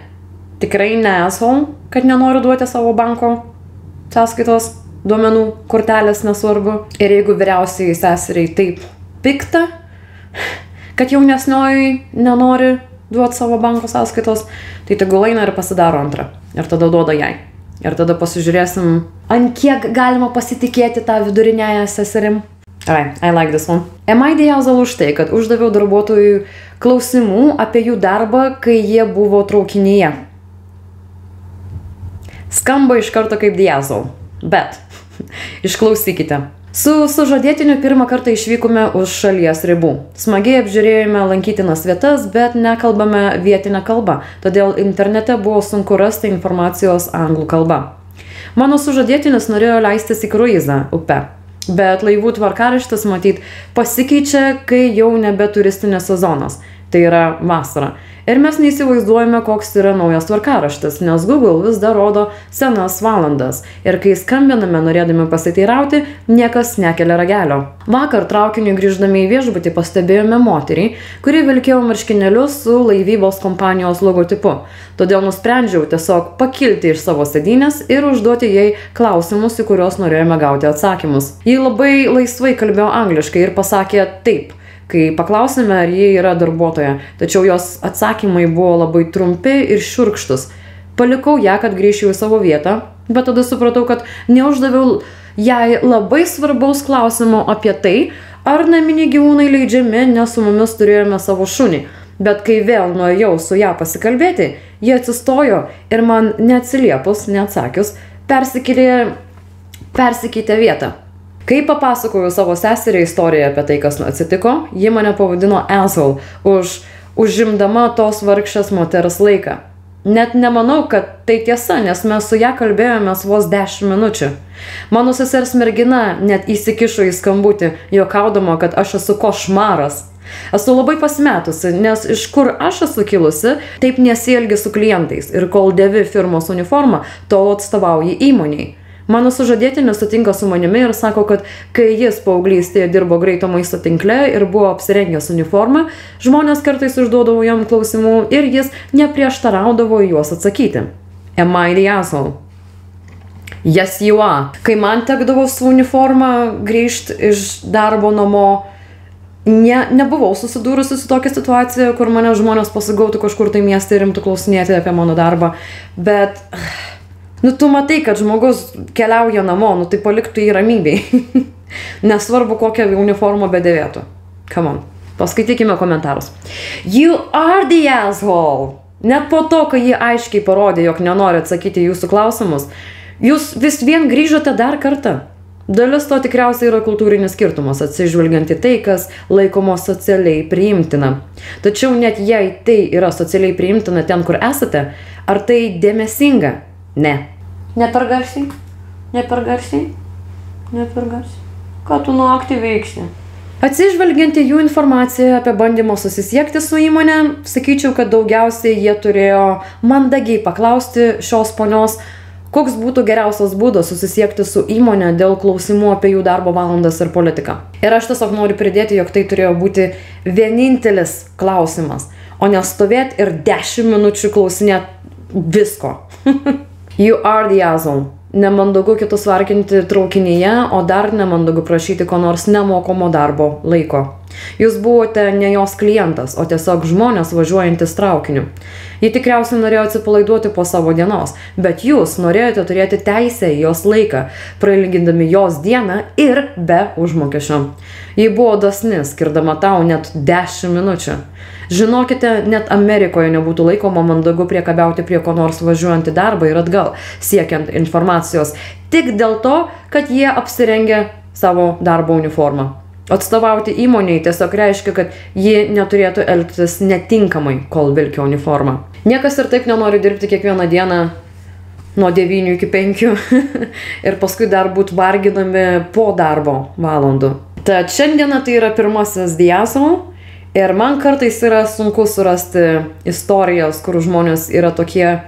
Tikrai ne asshole, kad nenoriu duoti savo banko sąskaitos duomenų, kortelės, nesvarbu. Ir jeigu vyriausiai seseriai taip pikta, kad jaunesnioji nenori duoti savo banko sąskaitos, tai tegul eina ir pasidaro antrą. Ir tada duoda jai. Ir tada pasižiūrėsim, ant kiek galima pasitikėti tą vidurinėją seserim. Alright, I like this one. Am I the asshole už tai, kad uždaviau darbuotojų klausimų apie jų darbą, kai jie buvo traukinyje? Skamba iš karto kaip the asshole, bet išklausykite. Su sužadėtiniu pirmą kartą išvykome už šalies ribų. Smagiai apžiūrėjome lankytinas vietas, bet nekalbame vietinę kalbą, todėl internete buvo sunku rasti informacijos anglų kalba. Mano sužadėtinis norėjo leistis į kruizą upe, bet laivų tvarkaraštis matyt pasikeičia, kai jau nebe turistinės sezonas, tai yra vasara. Ir mes neįsivaizduojame, koks yra naujas tvarkaraštis, nes Google vis dar rodo senas valandas. Ir kai skambiname norėdami pasiteirauti, niekas nekelia ragelio. Vakar traukiniu grįždami į viešbutį pastebėjome moterį, kuri vilkėjo marškinėlius su laivybos kompanijos logotipu. Todėl nusprendžiau tiesiog pakilti iš savo sėdynės ir užduoti jai klausimus, į kuriuos norėjome gauti atsakymus. Ji labai laisvai kalbėjo angliškai ir pasakė taip, kai paklausėme, ar ji yra darbuotoja, tačiau jos atsakymai buvo labai trumpi ir šiurkštus. Palikau ją, kad grįžčiau į savo vietą, bet tada supratau, kad neuždaviau jai labai svarbaus klausimo apie tai, ar naminiai gyvūnai leidžiami, nes su mumis turėjome savo šunį. Bet kai vėl nuėjau su ją pasikalbėti, ji atsistojo ir man neatsiliepus, neatsakius, persikeitė vietą. Kai papasakojau savo seseriai istoriją apie tai, kas atsitiko, ji mane pavadino asshole už užimdama tos vargšės moters laiką. Net nemanau, kad tai tiesa, nes mes su ją kalbėjomės vos 10 minučių. Mano sesers mergina net įsikišo į skambutį, juokaudama, kad aš esu košmaras. Esu labai pasimetusi, nes iš kur aš esu kilusi, taip nesielgi su klientais ir kol dėvi firmos uniformą, tol atstovauji įmoniai. Mano sužadėtinis sutinka su manimi ir sako, kad kai jis paauglystėje dirbo greito maisto tinkle ir buvo apsirengęs uniformą, žmonės kartais užduodavo jam klausimų ir jis neprieštaraudavo į juos atsakyti. Am I the asshole? Yes, you are. Kai man tekdavo su uniforma grįžti iš darbo namo, nebuvau susidūrusi su tokia situacija, kur mane žmonės pasigautų kažkur tai mieste ir imtų klausinėti apie mano darbą, bet tu matai, kad žmogus keliauja namo, tai paliktų jį ramybėj. Nesvarbu, kokią uniformą bedėvėtų. Come on. Paskaitykime komentarus. You are the asshole. Net po to, kai jie aiškiai parodė, jog nenori atsakyti jūsų klausimus, jūs vis vien grįžote dar kartą. Dalis to tikriausiai yra kultūrinis skirtumas, atsižvelgiant į tai, kas laikoma socialiai priimtina. Tačiau net jei tai yra socialiai priimtina ten, kur esate, ar tai dėmesinga? Ne. Ne per garsiai? Ne per garsiai? Ne per garsiai? Ką tu naktį veiksi? Atsižvelgiant į jų informaciją apie bandymą susisiekti su įmonė, sakyčiau, kad daugiausiai jie turėjo mandagiai paklausti šios ponios, koks būtų geriausias būdas susisiekti su įmonė dėl klausimų apie jų darbo valandas ir politiką. Ir aš tiesiog noriu pridėti, jog tai turėjo būti vienintelis klausimas, o nestovėti ir 10 minučių klausinėti visko. You are the asshole. Nemandagu kitus varkinti traukinyje, o dar nemandagu prašyti ko nors nemokamo darbo laiko. Jūs buvote ne jos klientas, o tiesiog žmonės važiuojantis traukiniu. Ji tikriausiai norėjo atsipalaiduoti po savo dienos, bet jūs norėjote turėti teisę į jos laiką, prailgindami jos dieną ir be užmokesčio. Ji buvo dosni, skirdama tau net 10 minučių. Žinokite, net Amerikoje nebūtų laikoma mandagu priekabiauti prie ko nors važiuojant į darbą ir atgal, siekiant informacijos, tik dėl to, kad jie apsirengia savo darbo uniformą. Atstovauti įmonei tiesiog reiškia, kad ji neturėtų elgtis netinkamai, kol vilki uniformą. Niekas ir taip nenori dirbti kiekvieną dieną nuo 9 iki 5 ir paskui dar būti varginami po darbo valandų. Tad šiandieną tai yra pirmasis Diazo ir man kartais yra sunku surasti istorijas, kur žmonės yra tokie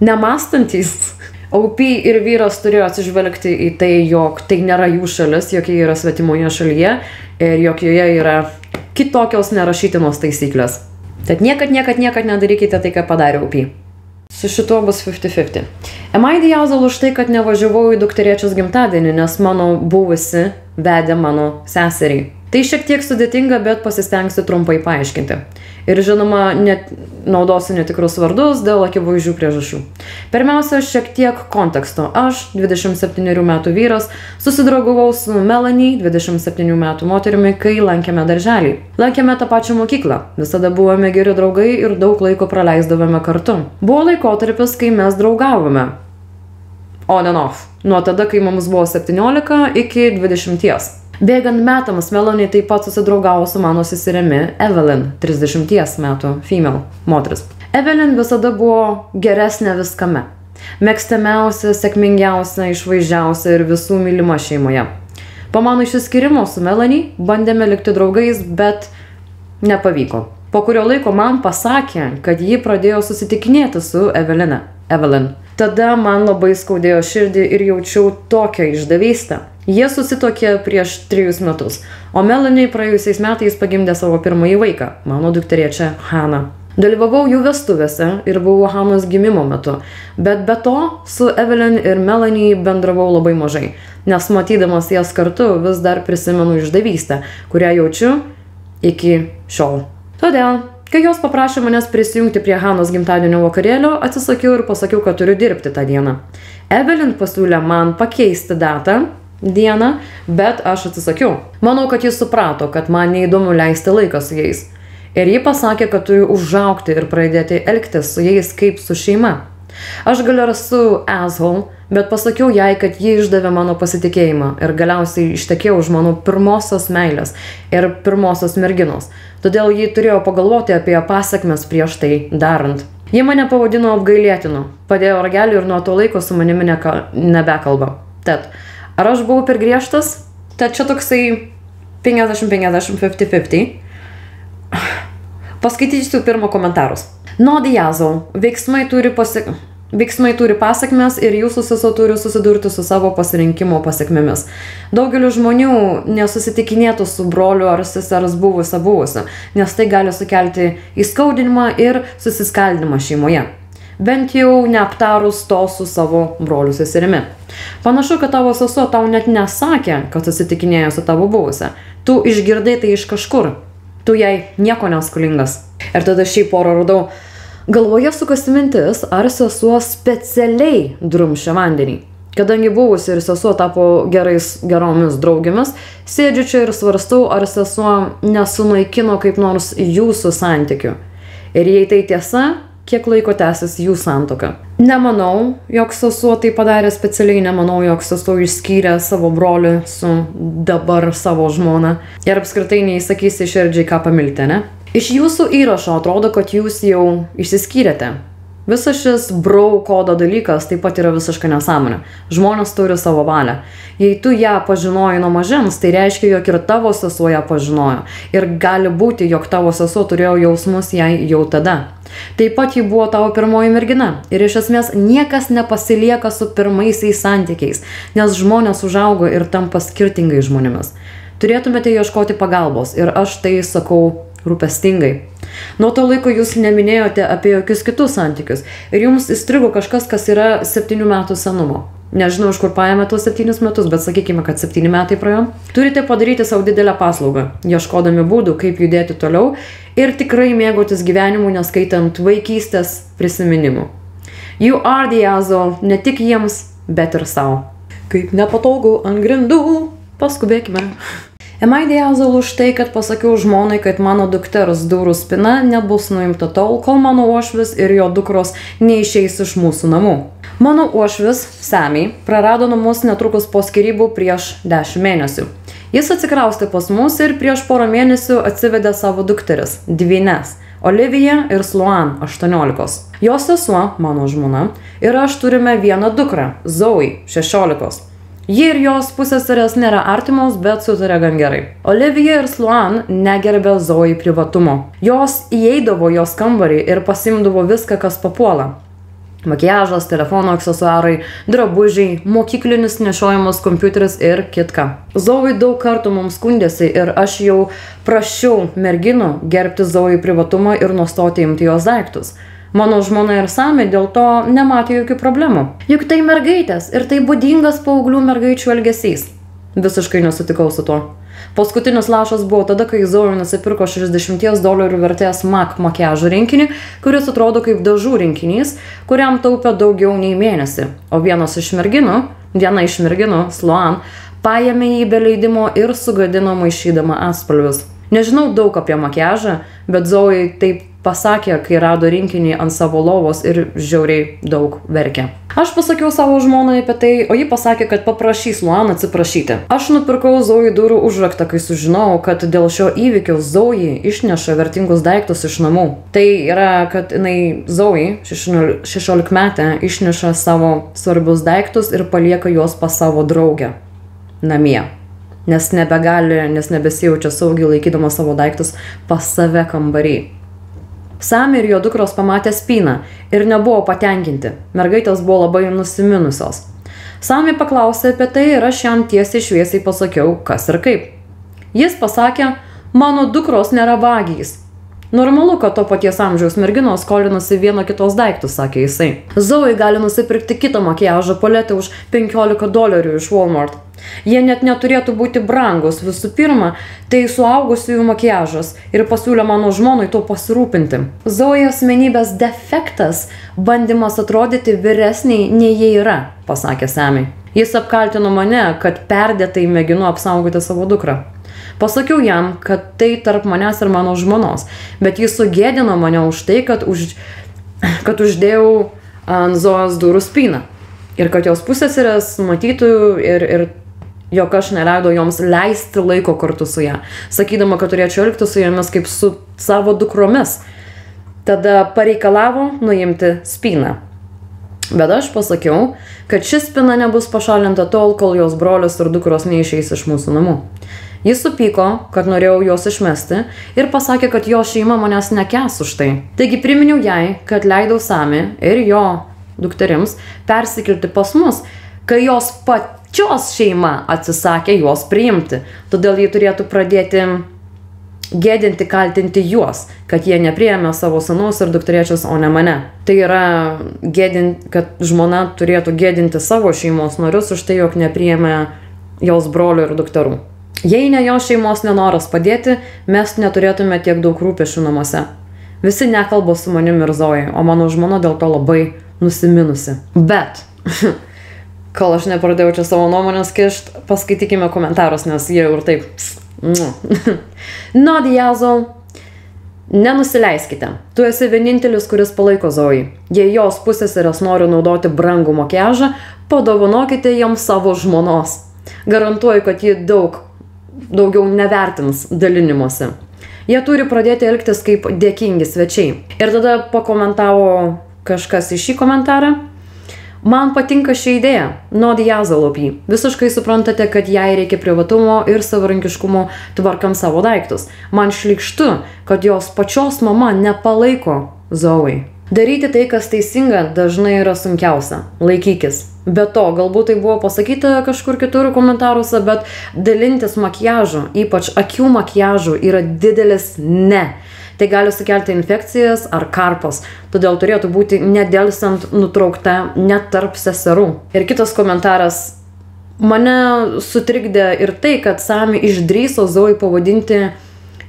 nemąstantys. OP ir vyras turėjo atsižvelgti į tai, jog tai nėra jų šalis, jog jie yra svetimoje šalyje ir jog joje yra kitokios nerašytinos taisyklės. Tad niekad nedarykite tai, ką padarė OP. Su šituo bus 50-50. Am I the asshole už tai, kad nevažiavau į dukterėčios gimtadienį, nes mano buvusi vedė mano seserį. Tai šiek tiek sudėtinga, bet pasistengsiu trumpai paaiškinti. Ir žinoma, naudosiu netikrus vardus dėl akivaizdžių priežasčių. Pirmiausia, šiek tiek konteksto. Aš, 27 metų vyras, susidraugavau su Melanie, 27 metų moterimi, kai lankėme darželį. Lankėme tą pačią mokyklą. Visada buvome geri draugai ir daug laiko praleisdavome kartu. Buvo laikotarpis, kai mes draugavome. On and off. Nuo tada, kai mums buvo 17 iki 20. Bėgant metams, Melanie taip pat susidraugavo su mano seserimi Evelyn, 30 metų female moteris. Evelyn visada buvo geresnė viskame. Mėgstamiausia, sėkmingiausia, išvaizdžiausia ir visų mylima šeimoje. Po mano išsiskyrimo su Melanie bandėme likti draugais, bet nepavyko. Po kurio laiko man pasakė, kad ji pradėjo susitikinėti su Evelyn. Tada man labai skaudėjo širdį ir jaučiau tokią išdavystę. Jie susituokė prieš 3 metus, o Melanie praėjusiais metais pagimdė savo pirmąjį vaiką, mano dukterėčią Hannah. Dalyvavau jų vestuvėse ir buvau Hannahos gimimo metu, bet be to su Evelyn ir Melanie bendravau labai mažai, nes matydamas jas kartu vis dar prisimenu išdavystę, kurią jaučiu iki šiol. Todėl, kai jos paprašė manęs prisijungti prie Hannahos gimtadienio vakarėlio, atsisakiau ir pasakiau, kad turiu dirbti tą dieną. Evelyn pasiūlė man pakeisti dieną, bet aš atsisakiau. Manau, kad jis suprato, kad man neįdomu leisti laiką su jais. Ir ji pasakė, kad turiu užaugti ir pradėti elgtis su jais kaip su šeima. Aš gal ir esu asshole, bet pasakiau jai, kad ji išdavė mano pasitikėjimą ir galiausiai ištekėjau už mano pirmosios meilės ir pirmosios merginos. Todėl ji turėjo pagalvoti apie pasekmes prieš tai darant. Ji mane pavadino apgailėtinu, padėjo ragelį ir nuo to laiko su manimi nebekalba. Tad, ar aš buvau per griežtas? Tad čia toksai 50-50, 50-50. Paskaitysiu pirmą komentarus. No Diazo, veiksmai turi pasekmes ir jūsų sesuo turi susidurti su savo pasirinkimo pasekmėmis. Daugelis žmonių nesusitikinėtų su broliu ar sesers buvusia, nes tai gali sukelti įskaudinimą ir susiskaldimą šeimoje. Bent jau neaptarus to su savo broliu seserimi. Panašu, kad tavo sesuo tau net nesakė, kad susitikinėjo su tavo buvusia. Tu išgirdai tai iš kažkur. Tu jai nieko neskolingas. Ir tada šį porą radau. Galvoje sukasi mintis, ar sesuo specialiai drumšė vandenį. Kadangi buvusi ir sesuo tapo geromis draugėmis, sėdžiu čia ir svarstau, ar sesuo nesunaikino kaip nors jūsų santykių. Ir jei tai tiesa, kiek laiko tęsis jų santuoka. Nemanau, jog sesuo tai padarė specialiai, nemanau, jog sesuo išskyrė savo brolį su dabar savo žmona. Ir apskritai neįsakysi širdžiai, ką pamilti, ne? Iš jūsų įrašo atrodo, kad jūs jau išsiskyrėte. Visas šis bro kodo dalykas taip pat yra visiška nesąmonė. Žmonės turi savo valią. Jei tu ją pažinojai nuo mažens, tai reiškia, jog ir tavo sesuo ją pažinojo. Ir gali būti, jog tavo sesuo turėjo jausmus jai jau tada. Taip pat ji buvo tavo pirmoji mergina. Ir iš esmės niekas nepasilieka su pirmaisiais santykiais, nes žmonės užaugo ir tampa skirtingai žmonėmis. Turėtumėte ieškoti pagalbos ir aš tai sakau rūpestingai. Nuo to laiko jūs neminėjote apie jokius kitus santykius ir jums įstrigo kažkas, kas yra 7 metų senumo. Nežinau, iš kur paėmė tuos 7 metus, bet sakykime, kad 7 metai praėjo. Turite padaryti savo didelę paslaugą, ieškodami būdų, kaip judėti toliau ir tikrai mėgautis gyvenimu, neskaitant vaikystės prisiminimų. You are the asshole, ne tik jiems, bet ir savo. Kaip nepatogu ant grindų, paskubėkime. Am I the asshole už tai, kad pasakiau žmonai, kad mano dukters durų spina nebus nuimta tol, kol mano uošvis ir jo dukros neišeis iš mūsų namų. Mano uošvis, Sammy, prarado namus netrukus po skyrybų prieš 10 mėnesių. Jis atsikraustė pas mus ir prieš porą mėnesių atsivedė savo dukteris, dvynes, Olivija ir Sloan, 18. Jos sesuo, mano žmona, ir aš turime vieną dukrą, Zoe, 16. Ji ir jos pusseserės nėra artimos, bet sutarė gan gerai. Olivija ir Sloan negerbė Zoe privatumo. Jos įeidavo jos kambarį ir pasimdavo viską, kas papuola. Makiažas, telefono aksesuarai, drabužiai, mokyklinis nešiojamas kompiuteris ir kitka. Zoe daug kartų mums skundėsi ir aš jau prašiau merginų gerbti Zoe privatumą ir nustoti imti jos daiktus. Mano žmona ir Sami dėl to nematė jokių problemų. Juk tai mergaitės ir tai būdingas paauglių mergaičių elgesys. Visiškai nesutikau su tuo. Paskutinis lašas buvo tada, kai Zoe nusipirko $60 vertės MAC makiažo rinkinį, kuris atrodo kaip dažų rinkinys, kuriam taupė daugiau nei mėnesį. O viena iš merginų, Sloan, paėmė jį be leidimo ir sugadino maišydama atspalvius. Nežinau daug apie makiažą, bet Zoe taip pasakė, kai rado rinkinį ant savo lovos ir žiauriai daug verkė. Aš pasakiau savo žmonai apie tai, o ji pasakė, kad paprašys Sloan atsiprašyti. Aš nupirkau Zoe durų užraktą, kai sužinojau, kad dėl šio įvykio Zoe išneša vertingus daiktus iš namų. Tai yra, kad Zoe, 16-metė, išneša savo svarbius daiktus ir palieka juos pas savo draugę namie. Nes nebesijaučia saugiai laikydama savo daiktus pas save kambarį. Sami ir jo dukros pamatė spyną ir nebuvo patenkinti. Mergaitės buvo labai nusiminusios. Sami paklausė apie tai ir aš jam tiesiai šviesiai pasakiau, kas ir kaip. Jis pasakė, mano dukros nėra vagys. Normalu, kad to paties amžiaus merginos skolinasi vieno kitos daiktus, sakė jisai. Zoe gali nusipirkti kitą makiažo paletę už $15 iš Walmart. Jie net neturėtų būti brangus. Visų pirma, tai suaugusiųjų makiažas ir pasiūlė mano žmonai to pasirūpinti. Zoe asmenybės defektas – bandymas atrodyti vyresniai nei jie yra, pasakė Sami. Jis apkaltino mane, kad perdėtai mėginu apsaugoti savo dukrą. Pasakiau jam, kad tai tarp manęs ir mano žmonos, bet jis sugėdino mane už tai, kad uždėjau ant Zoes durų spyną. Ir kad jos pusseserės matytų ir jog aš neleido joms leisti laiko kartu su ją, sakydama, kad turėčiau elgti su jomis kaip su savo dukromis. Tada pareikalavo nuimti spyną. Bet aš pasakiau, kad ši spyna nebus pašalinta tol, kol jos brolis ir dukros neišeis iš mūsų namų. Jis supyko, kad norėjau jos išmesti ir pasakė, kad jo šeima manęs nekęs už tai. Taigi priminiau jai, kad leidau Sami ir jo dukterims persikilti pas mus, kai jos pačios šeima atsisakė juos priimti. Todėl jie turėtų pradėti gėdinti, kaltinti juos, kad jie nepriėmė savo sūnaus ir dukterėčios, o ne mane. Tai yra, kad žmona turėtų gėdinti savo šeimos narius už tai, jog nepriėmė jos brolių ir dukterų. Jei ne jo šeimos nenoras padėti, mes neturėtume tiek daug rūpesčių namuose. Visi nekalba su manim ir Zoe, o mano žmona dėl to labai nusiminusi. Bet, kol aš nepradėjau čia savo nuomonės kišt, paskaitykime komentarus, nes jie ir taip. Nadiazol, nenusileiskite. Tu esi vienintelis, kuris palaiko Zoe. Jei jos pusseserės nori naudoti brangų makiažą, padovanokite joms savo žmonos. Garantuoju, kad ji daugiau nevertins dalinimuose. Jie turi pradėti elgtis kaip dėkingi svečiai. Ir tada pakomentavo kažkas į šį komentarą. Man patinka ši idėja, Nadiazolopy. Visiškai suprantate, kad jai reikia privatumo ir savarankiškumo tvarkant savo daiktus. Man šlykštu, kad jos pačios mama nepalaiko Zoe. Daryti tai, kas teisinga, dažnai yra sunkiausia. Laikykis. Be to, galbūt tai buvo pasakyta kažkur kitur komentaruose, bet dalintis makiažu, ypač akių makiažu, yra didelis ne. Tai gali sukelti infekcijas ar karpas, todėl turėtų būti nedelsant nutraukta net tarp seserų. Ir kitas komentaras. Mane sutrikdė ir tai, kad Sami išdrįso Zoe pavadinti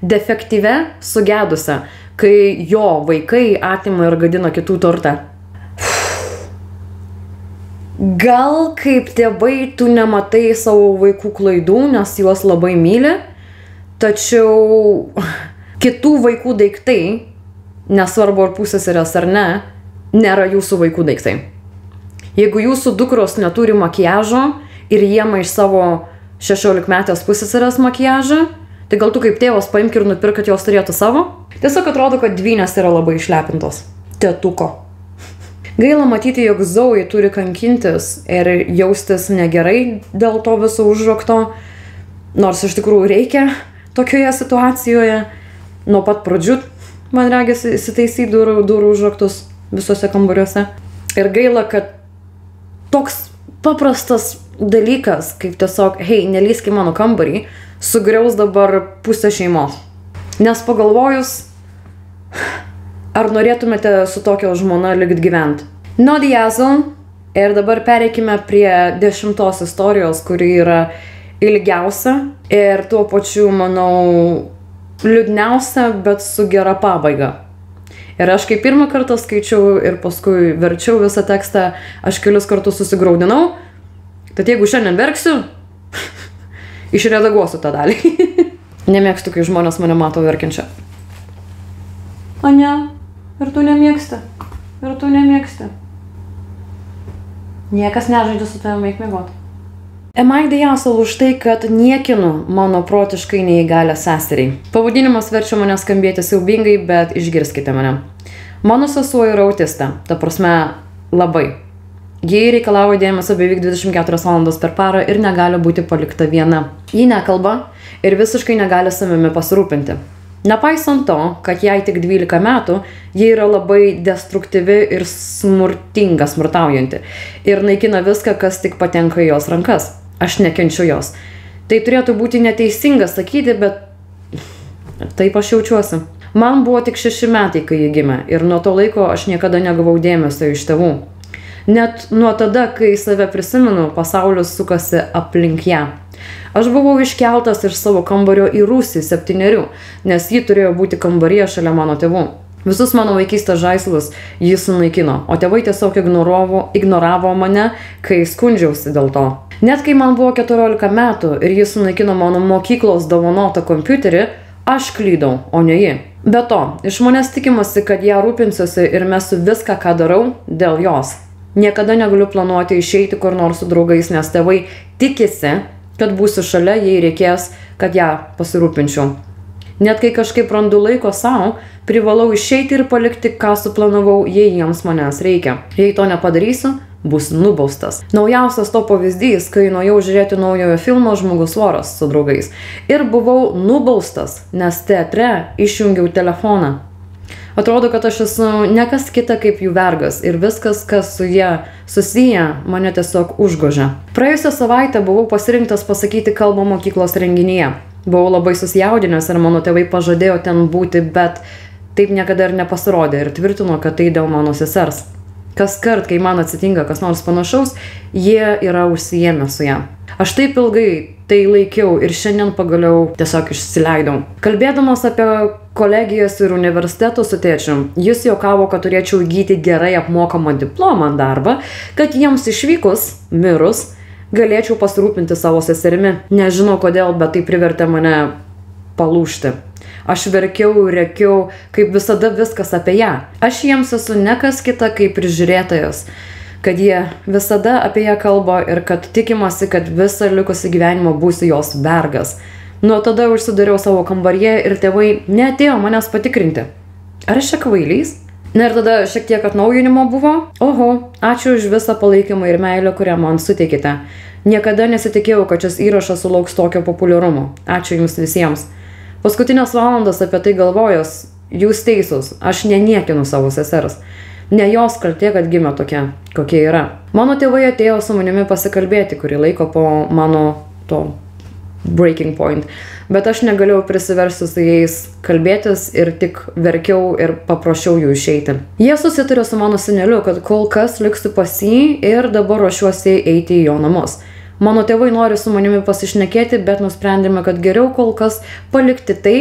defektyve sugedusią, kai jo vaikai atima ir gadina kitų turtą. Gal kaip tėvai tu nematai savo vaikų klaidų, nes juos labai myli, tačiau kitų vaikų daiktai, nesvarbu ar pusseserės ar ne, nėra jūsų vaikų daiktai. Jeigu jūsų dukros neturi makiažo ir jiema iš savo 16-metės pusseserės makiažą, tai gal tu kaip tėvas paimk ir nupirk, kad jos turėtų savo? Tiesiog atrodo, kad dvynės yra labai išlepintos. Tėtuko. Gaila matyti, jog Zoe turi kankintis ir jaustis negerai dėl to viso užrokto, nors iš tikrųjų reikia tokioje situacijoje. Nuo pat pradžių, man regis, įsitaisyti durų užraktus visose kambariuose. Ir gaila, kad toks paprastas dalykas, kaip tiesiog, hei, nelįsk į mano kambarį, sugriaus dabar pusę šeimos. Nes pagalvojus, ar norėtumėte su tokia žmona likt gyventi? No diazo. Ir dabar pereikime prie 10 istorijos, kuri yra ilgiausia ir tuo pačiu, manau, liūdniausia, bet su gera pabaiga. Ir aš kai pirmą kartą skaičiau ir paskui verčiau visą tekstą, aš kelius kartus susigraudinau. Tad jeigu šiandien verksiu, išredaguosiu tą dalį. Nemėgstu, kai žmonės mane mato verkiančią. O ne, ir tu nemėgsti. Ir tu nemėgsti. Niekas nežaidžia su tavimi, eik miegoti. Am I the asshole už tai, kad niekinu mano protiškai neįgalią seserį. Pavadinimas verčia mane skambėti siaubingai, bet išgirskite mane. Mano sesuo yra autista, ta prasme labai. Jie reikalauja dėmesio beveik 24 valandas per parą ir negali būti palikta viena. Ji nekalba ir visiškai negali savimi pasirūpinti. Nepaisant to, kad jai tik 12 metų, ji yra labai destruktyvi ir smurtaujanti ir naikina viską, kas tik patenka į jos rankas. Aš nekenčiu jos. Tai turėtų būti neteisinga sakyti, bet taip aš jaučiuosi. Man buvo tik 6 metai, kai ji gimė ir nuo to laiko aš niekada negavau dėmesio iš tėvų. Net nuo tada, kai save prisimenu, pasaulis sukasi aplink ją. Aš buvau iškeltas iš savo kambario į rūsį 7, nes ji turėjo būti kambaryje šalia mano tėvų. Visus mano vaikystės žaislus jis sunaikino, o tėvai tiesiog ignoravo mane, kai skundžiausi dėl to. Net kai man buvo 14 metų ir jis sunaikino mano mokyklos dovanotą kompiuterį, aš klydau, o ne ji. Be to, iš manęs tikimasi, kad ją rūpinsiuosi ir mesiu viską, ką darau, dėl jos. Niekada negaliu planuoti išeiti kur nors su draugais, nes tėvai tikisi, kad būsiu šalia, jei reikės, kad ją pasirūpinčiau. Net kai kažkaip randu laiko savo, privalau išeiti ir palikti, ką suplanavau, jei jiems manęs reikia. Jei to nepadarysiu, bus nubaustas. Naujausias to pavyzdys, kai nuėjau žiūrėti naujojo filmo Žmogus voras su draugais. Ir buvau nubaustas, nes teatre išjungiau telefoną. Atrodo, kad aš esu nekas kita kaip jų vergas ir viskas, kas su jie susiję, mane tiesiog užgožia. Praėjusią savaitę buvau pasirinktas pasakyti kalbą mokyklos renginyje. Buvau labai susijaudinęs ir mano tėvai pažadėjo ten būti, bet taip niekada ir nepasirodė ir tvirtino, kad tai dėl mano sesers. Kas kart, kai man atsitinka kas nors panašaus, jie yra užsiėmę su ją. Aš taip ilgai tai laikiau ir šiandien pagaliau tiesiog išsileidau. Kalbėdamas apie kolegijas ir universitetus su tėčiu, jis juokavo, kad turėčiau įgyti gerai apmokamą diplomą darbą, kad jiems išvykus, mirus, galėčiau pasirūpinti savo seserimi. Nežinau kodėl, bet tai privertė mane palūžti. Aš verkiau, rėkiau, kaip visada viskas apie ją. Aš jiems esu nekas kita kaip prižiūrėtojas, kad jie visada apie ją kalba ir kad tikimasi, kad visą likusį gyvenimą būsiu jos vergas. Nuo tada užsidariau savo kambaryje ir tėvai neatėjo manęs patikrinti. Ar aš čia kvailys? Na ir tada šiek tiek atnaujinimo buvo. Oho, ačiū už visą palaikymą ir meilę, kurią man suteikite. Niekada nesitikėjau, kad šis įrašas sulauks tokio populiarumo. Ačiū jums visiems. Paskutinės valandas apie tai galvojus, jūs teisūs, aš neniekinu savo sesers. Ne jos kaltė, kad gimė tokia, kokia yra. Mano tėvai atėjo su manimi pasikalbėti, kurį laiko po mano to breaking point, bet aš negalėjau prisiversti su jais kalbėtis ir tik verkiau ir paprašiau jų išeiti. Jie susitarė su mano seneliu, kad kol kas liksiu pas jį ir dabar ruošiuosi eiti į jo namus. Mano tėvai nori su manimi pasišnekėti, bet nusprendėme, kad geriau kol kas palikti tai,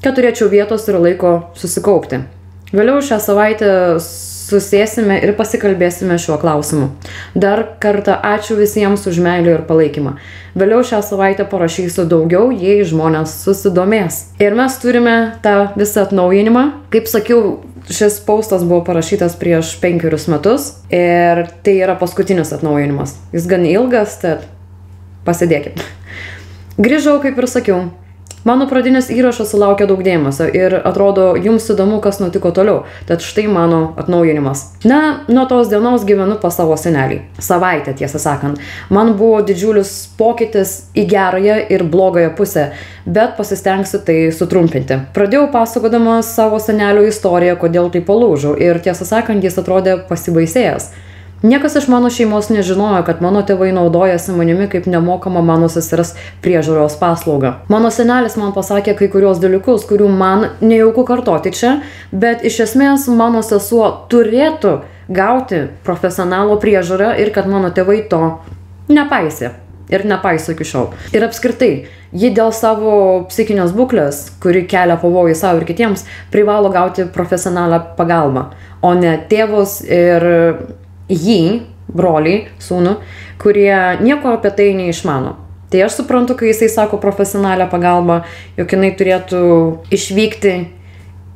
kad turėčiau vietos ir laiko susikaupti. Vėliau šią savaitę susėsime ir pasikalbėsime šiuo klausimu. Dar kartą ačiū visiems už meilę ir palaikymą. Vėliau šią savaitę parašysiu daugiau, jei žmonės susidomės. Ir mes turime tą visą atnaujinimą. Kaip sakiau, šis postas buvo parašytas prieš 5 metus ir tai yra paskutinis atnaujinimas. Jis gan ilgas, tad pasidėkit. Grįžau, kaip ir sakiau. Mano pradinis įrašas sulaukė daug dėmesio ir atrodo jums įdomu, kas nutiko toliau. Tad štai mano atnaujinimas. Na, nuo tos dienos gyvenu pas savo senelį. Savaitę, tiesą sakant. Man buvo didžiulis pokytis į gerąją ir blogąją pusę, bet pasistengsiu tai sutrumpinti. Pradėjau pasakodamas savo senelio istoriją, kodėl tai palūžau ir tiesą sakant, jis atrodė pasibaisėjęs. Niekas iš mano šeimos nežinojo, kad mano tėvai naudojasi manimi kaip nemokama mano sesers priežiūros paslauga. Mano senelis man pasakė kai kurios dalykus, kurių man nejauku kartoti čia, bet iš esmės mano sesuo turėtų gauti profesionalo priežiūrą ir kad mano tėvai to nepaisė. Ir nepaiso iki šiol. Ir apskritai, ji dėl savo psichinės būklės, kuri kelia pavojų savo ir kitiems, privalo gauti profesionalią pagalbą, o ne tėvus ir jį, brolį, sūnų, kurie nieko apie tai neišmano. Tai aš suprantu, kai jisai sako profesionalią pagalbą, jog jinai turėtų išvykti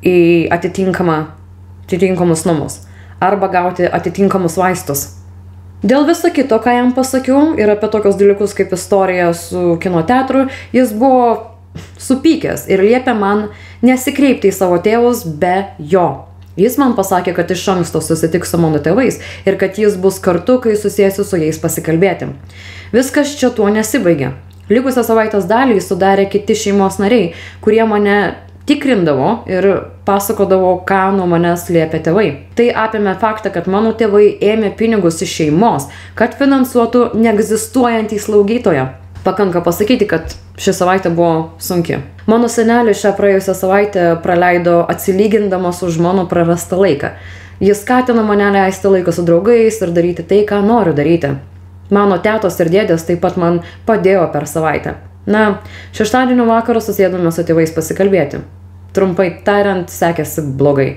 į atitinkamus namus arba gauti atitinkamus vaistus. Dėl viso kito, ką jam pasakiau ir apie tokius dalykus kaip istorija su kino teatru, jis buvo supykęs ir liepė man nesikreipti į savo tėvus be jo. Jis man pasakė, kad iš anksto susitiks su mano tėvais ir kad jis bus kartu, kai susėsiu su jais pasikalbėti. Viskas čia tuo nesibaigė. Likusią savaitės dalį sudarė kiti šeimos nariai, kurie mane tikrindavo ir pasakodavo, ką nuo manęs liepė tėvai. Tai apėmė faktą, kad mano tėvai ėmė pinigus iš šeimos, kad finansuotų neegzistuojantį slaugytoją. Pakanka pasakyti, kad ši savaitė buvo sunki. Mano senelis šią praėjusią savaitę praleido atsilygindamas už mano prarastą laiką. Jis skatino mane leisti laiką su draugais ir daryti tai, ką noriu daryti. Mano tetos ir dėdės taip pat man padėjo per savaitę. Na, šeštadienio vakarą susėdome su tėvais pasikalbėti. Trumpai tariant, sekėsi blogai.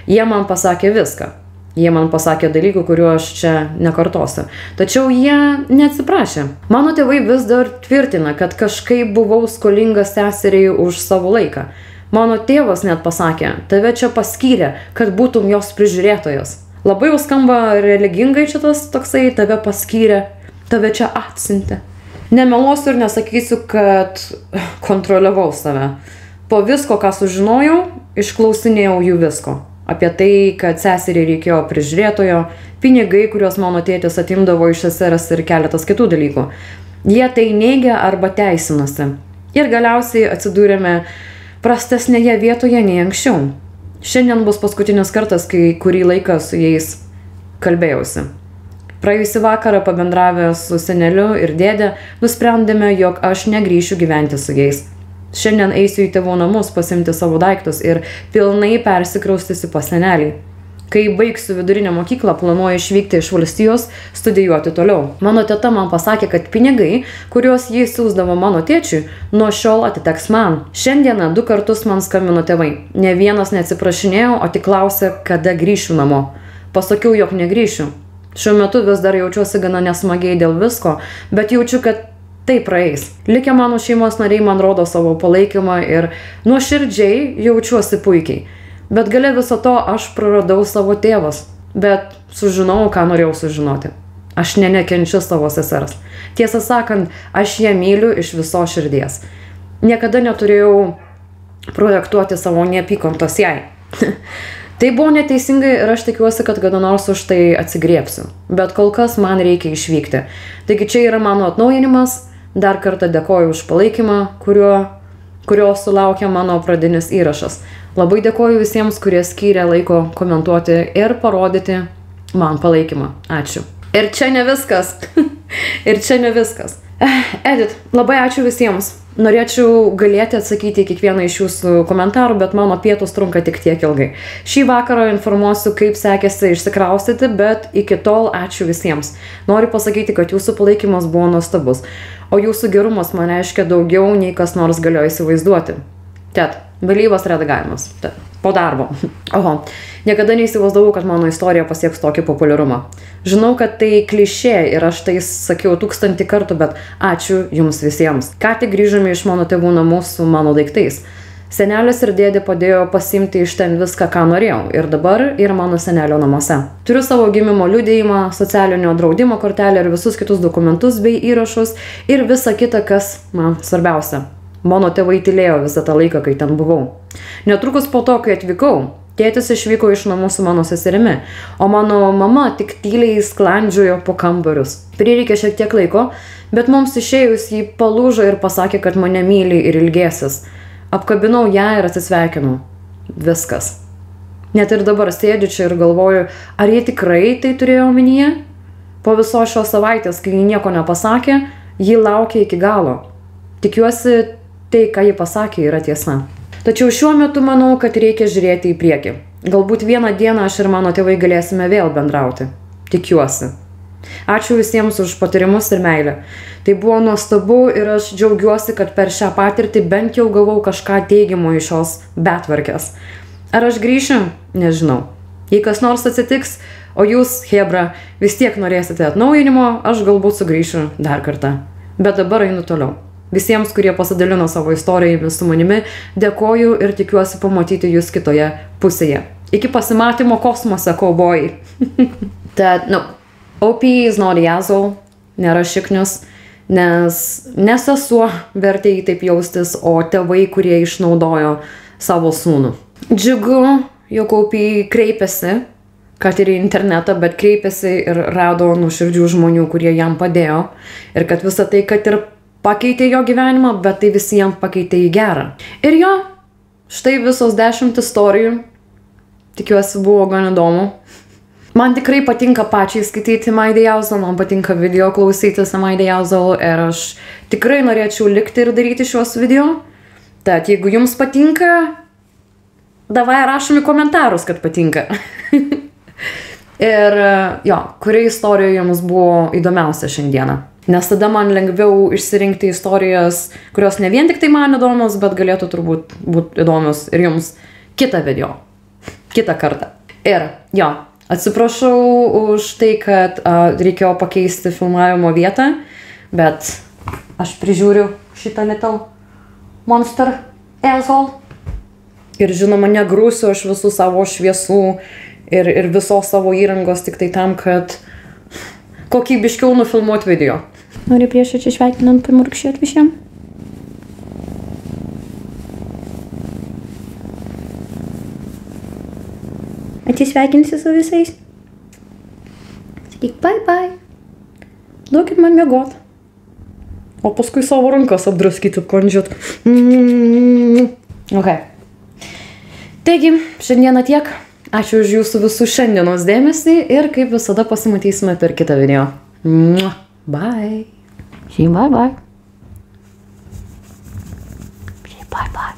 Jie man pasakė viską. Jie man pasakė dalykų, kuriuo aš čia nekartosiu. Tačiau jie neatsiprašė. Mano tėvai vis dar tvirtina, kad kažkaip buvau skolingas seseriai už savo laiką. Mano tėvas net pasakė, tave čia paskyrė, kad būtum jos prižiūrėtojas. Labai jau skamba religingai šitas toksai, tave paskyrė, tave čia atsiuntė. Nemeluosiu ir nesakysiu, kad kontroliavau save. Po visko, ką sužinojau, išklausinėjau jų visko. Apie tai, kad seseriai reikėjo prižiūrėtojo, pinigai, kuriuos mano tėtis atimdavo iš sesers ir keletas kitų dalykų. Jie tai neigia arba teisinosi. Ir galiausiai atsidūrėme prastesnėje vietoje nei anksčiau. Šiandien bus paskutinis kartas, kai kurį laiką su jais kalbėjausi. Praėjusį vakarą pabendravę su seneliu ir dėdė, nusprendėme, jog aš negrįšiu gyventi su jais. Šiandien eisiu į tėvų namus pasimti savo daiktus ir pilnai persikraustysiu pas senelį. Kai baigsiu vidurinę mokyklą, planuoju išvykti iš valstijos, studijuoti toliau. Mano teta man pasakė, kad pinigai, kuriuos jis siųsdavo mano tėčiui, nuo šiol atiteks man. Šiandieną 2 kartus man skambino tėvai. Ne vienas neatsiprašinėjau, o tik klausė, kada grįšiu namo. Pasakiau, jog negrįšiu. Šiuo metu vis dar jaučiuosi gana nesmagiai dėl visko, bet jaučiu, kad tai praeis. Likę mano šeimos nariai man rodo savo palaikymą ir nuoširdžiai jaučiuosi puikiai. Bet gale viso to aš praradau savo tėvas. Bet sužinau, ką norėjau sužinoti. Aš nekenčiu savo sesers. Tiesą sakant, aš ją myliu iš viso širdies. Niekada neturėjau projektuoti savo neapykantos jai. Tai buvo neteisingai ir aš tikiuosi, kad kada nors už tai atsigriepsiu. Bet kol kas man reikia išvykti. Taigi čia yra mano atnaujinimas. Dar kartą dėkoju už palaikymą, kurio sulaukė mano pradinis įrašas. Labai dėkoju visiems, kurie skyrė laiko komentuoti ir parodyti man palaikymą. Ačiū. Ir čia ne viskas. Ir čia ne viskas. Edit, labai ačiū visiems. Norėčiau galėti atsakyti į kiekvieną iš jūsų komentarų, bet mano pietus trunka tik tiek ilgai. Šį vakarą informuosiu, kaip sekėsi išsikraustyti, bet iki tol ačiū visiems. Noriu pasakyti, kad jūsų palaikymas buvo nuostabus, o jūsų gerumas man reiškia daugiau, nei kas nors galėjo įsivaizduoti. Tet, vėlyvas redagavimas. Tet, po darbo. Oho, niekada neįsivaizdavau, kad mano istorija pasieks tokį populiarumą. Žinau, kad tai klišė ir aš tai sakiau 1000 kartų, bet ačiū jums visiems. Ką tik grįžome iš mano tėvų namų su mano daiktais. Senelis ir dėdė padėjo pasiimti iš ten viską, ką norėjau. Ir dabar yra mano senelio namuose. Turiu savo gimimo liudijimą, socialinio draudimo kortelę ir visus kitus dokumentus bei įrašus ir visa kita, kas man svarbiausia. Mano tėvai tylėjo visą tą laiką, kai ten buvau. Netrukus po to, kai atvykau, tėtis išvyko iš namų su mano seserimi, o mano mama tik tyliai sklandžiojo po kambarius. Prireikė šiek tiek laiko, bet mums išėjus jį palūžo ir pasakė, kad mane myli ir ilgėsis. Apkabinau ją ir atsisveikinau. Viskas. Net ir dabar sėdžiu čia ir galvoju, ar jie tikrai tai turėjo omenyje? Po visos šios savaitės, kai ji nieko nepasakė, ji laukė iki galo. Tikiuosi, tai, ką ji pasakė, yra tiesa. Tačiau šiuo metu manau, kad reikia žiūrėti į priekį. Galbūt vieną dieną aš ir mano tėvai galėsime vėl bendrauti. Tikiuosi. Ačiū visiems už patarimus ir meilę. Tai buvo nuostabu ir aš džiaugiuosi, kad per šią patirtį bent jau gavau kažką teigiamo iš šios betvarkės. Ar aš grįšiu? Nežinau. Jei kas nors atsitiks, o jūs, hebra, vis tiek norėsite atnaujinimo, aš galbūt sugrįšiu dar kartą. Bet dabar einu toliau. Visiems, kurie pasidalino savo istorijomis su manimi, dėkoju ir tikiuosi pamatyti jūs kitoje pusėje. Iki pasimatymo kosmose, kaubojai. Tad, OP is not the asshole, nėra šiknius, nes ne sesuo vertė jį taip jaustis, o tėvai, kurie išnaudojo savo sūnų. Džiugu, jog OP kreipėsi, kad ir į internetą, bet kreipėsi ir rado nuoširdžių žmonių, kurie jam padėjo. Ir kad visą tai, kad ir pakeitė jo gyvenimą, bet tai visiems pakeitė į gerą. Ir jo, štai visos 10 istorijų. Tikiuosi buvo gan įdomu. Man tikrai patinka pačiai skaityti Maida Jausel, man patinka video klausytis Maida Jausel ir aš tikrai norėčiau likti ir daryti šios video. Tad jeigu jums patinka, davai rašom į komentarus, kad patinka. Ir jo, kuri istorija jums buvo įdomiausia šiandieną. Nes tada man lengviau išsirinkti istorijas, kurios ne vien tik tai man įdomios, bet galėtų turbūt būti įdomios ir jums kitą video, kitą kartą. Ir jo, atsiprašau už tai, kad reikėjo pakeisti filmavimo vietą, bet aš prižiūriu šitą Little Monster asshole. Ir žinoma, negrūsiu aš visų savo šviesų ir visos savo įrangos tik tai tam, kad kokybiškiau nufilmuoti video. Nori prieš atsisveikinant pamurkšėti visiems? Atsisveikinsi su visais? Sakyk bye bye. Duokit man miegot. O paskui savo rankas apdraskyti, kondžiot. Ok. Taigi, šiandieną tiek. Ačiū už jūsų visų šiandienos dėmesį ir kaip visada pasimatysime per kitą video. Bye. Say bye bye. Say bye bye.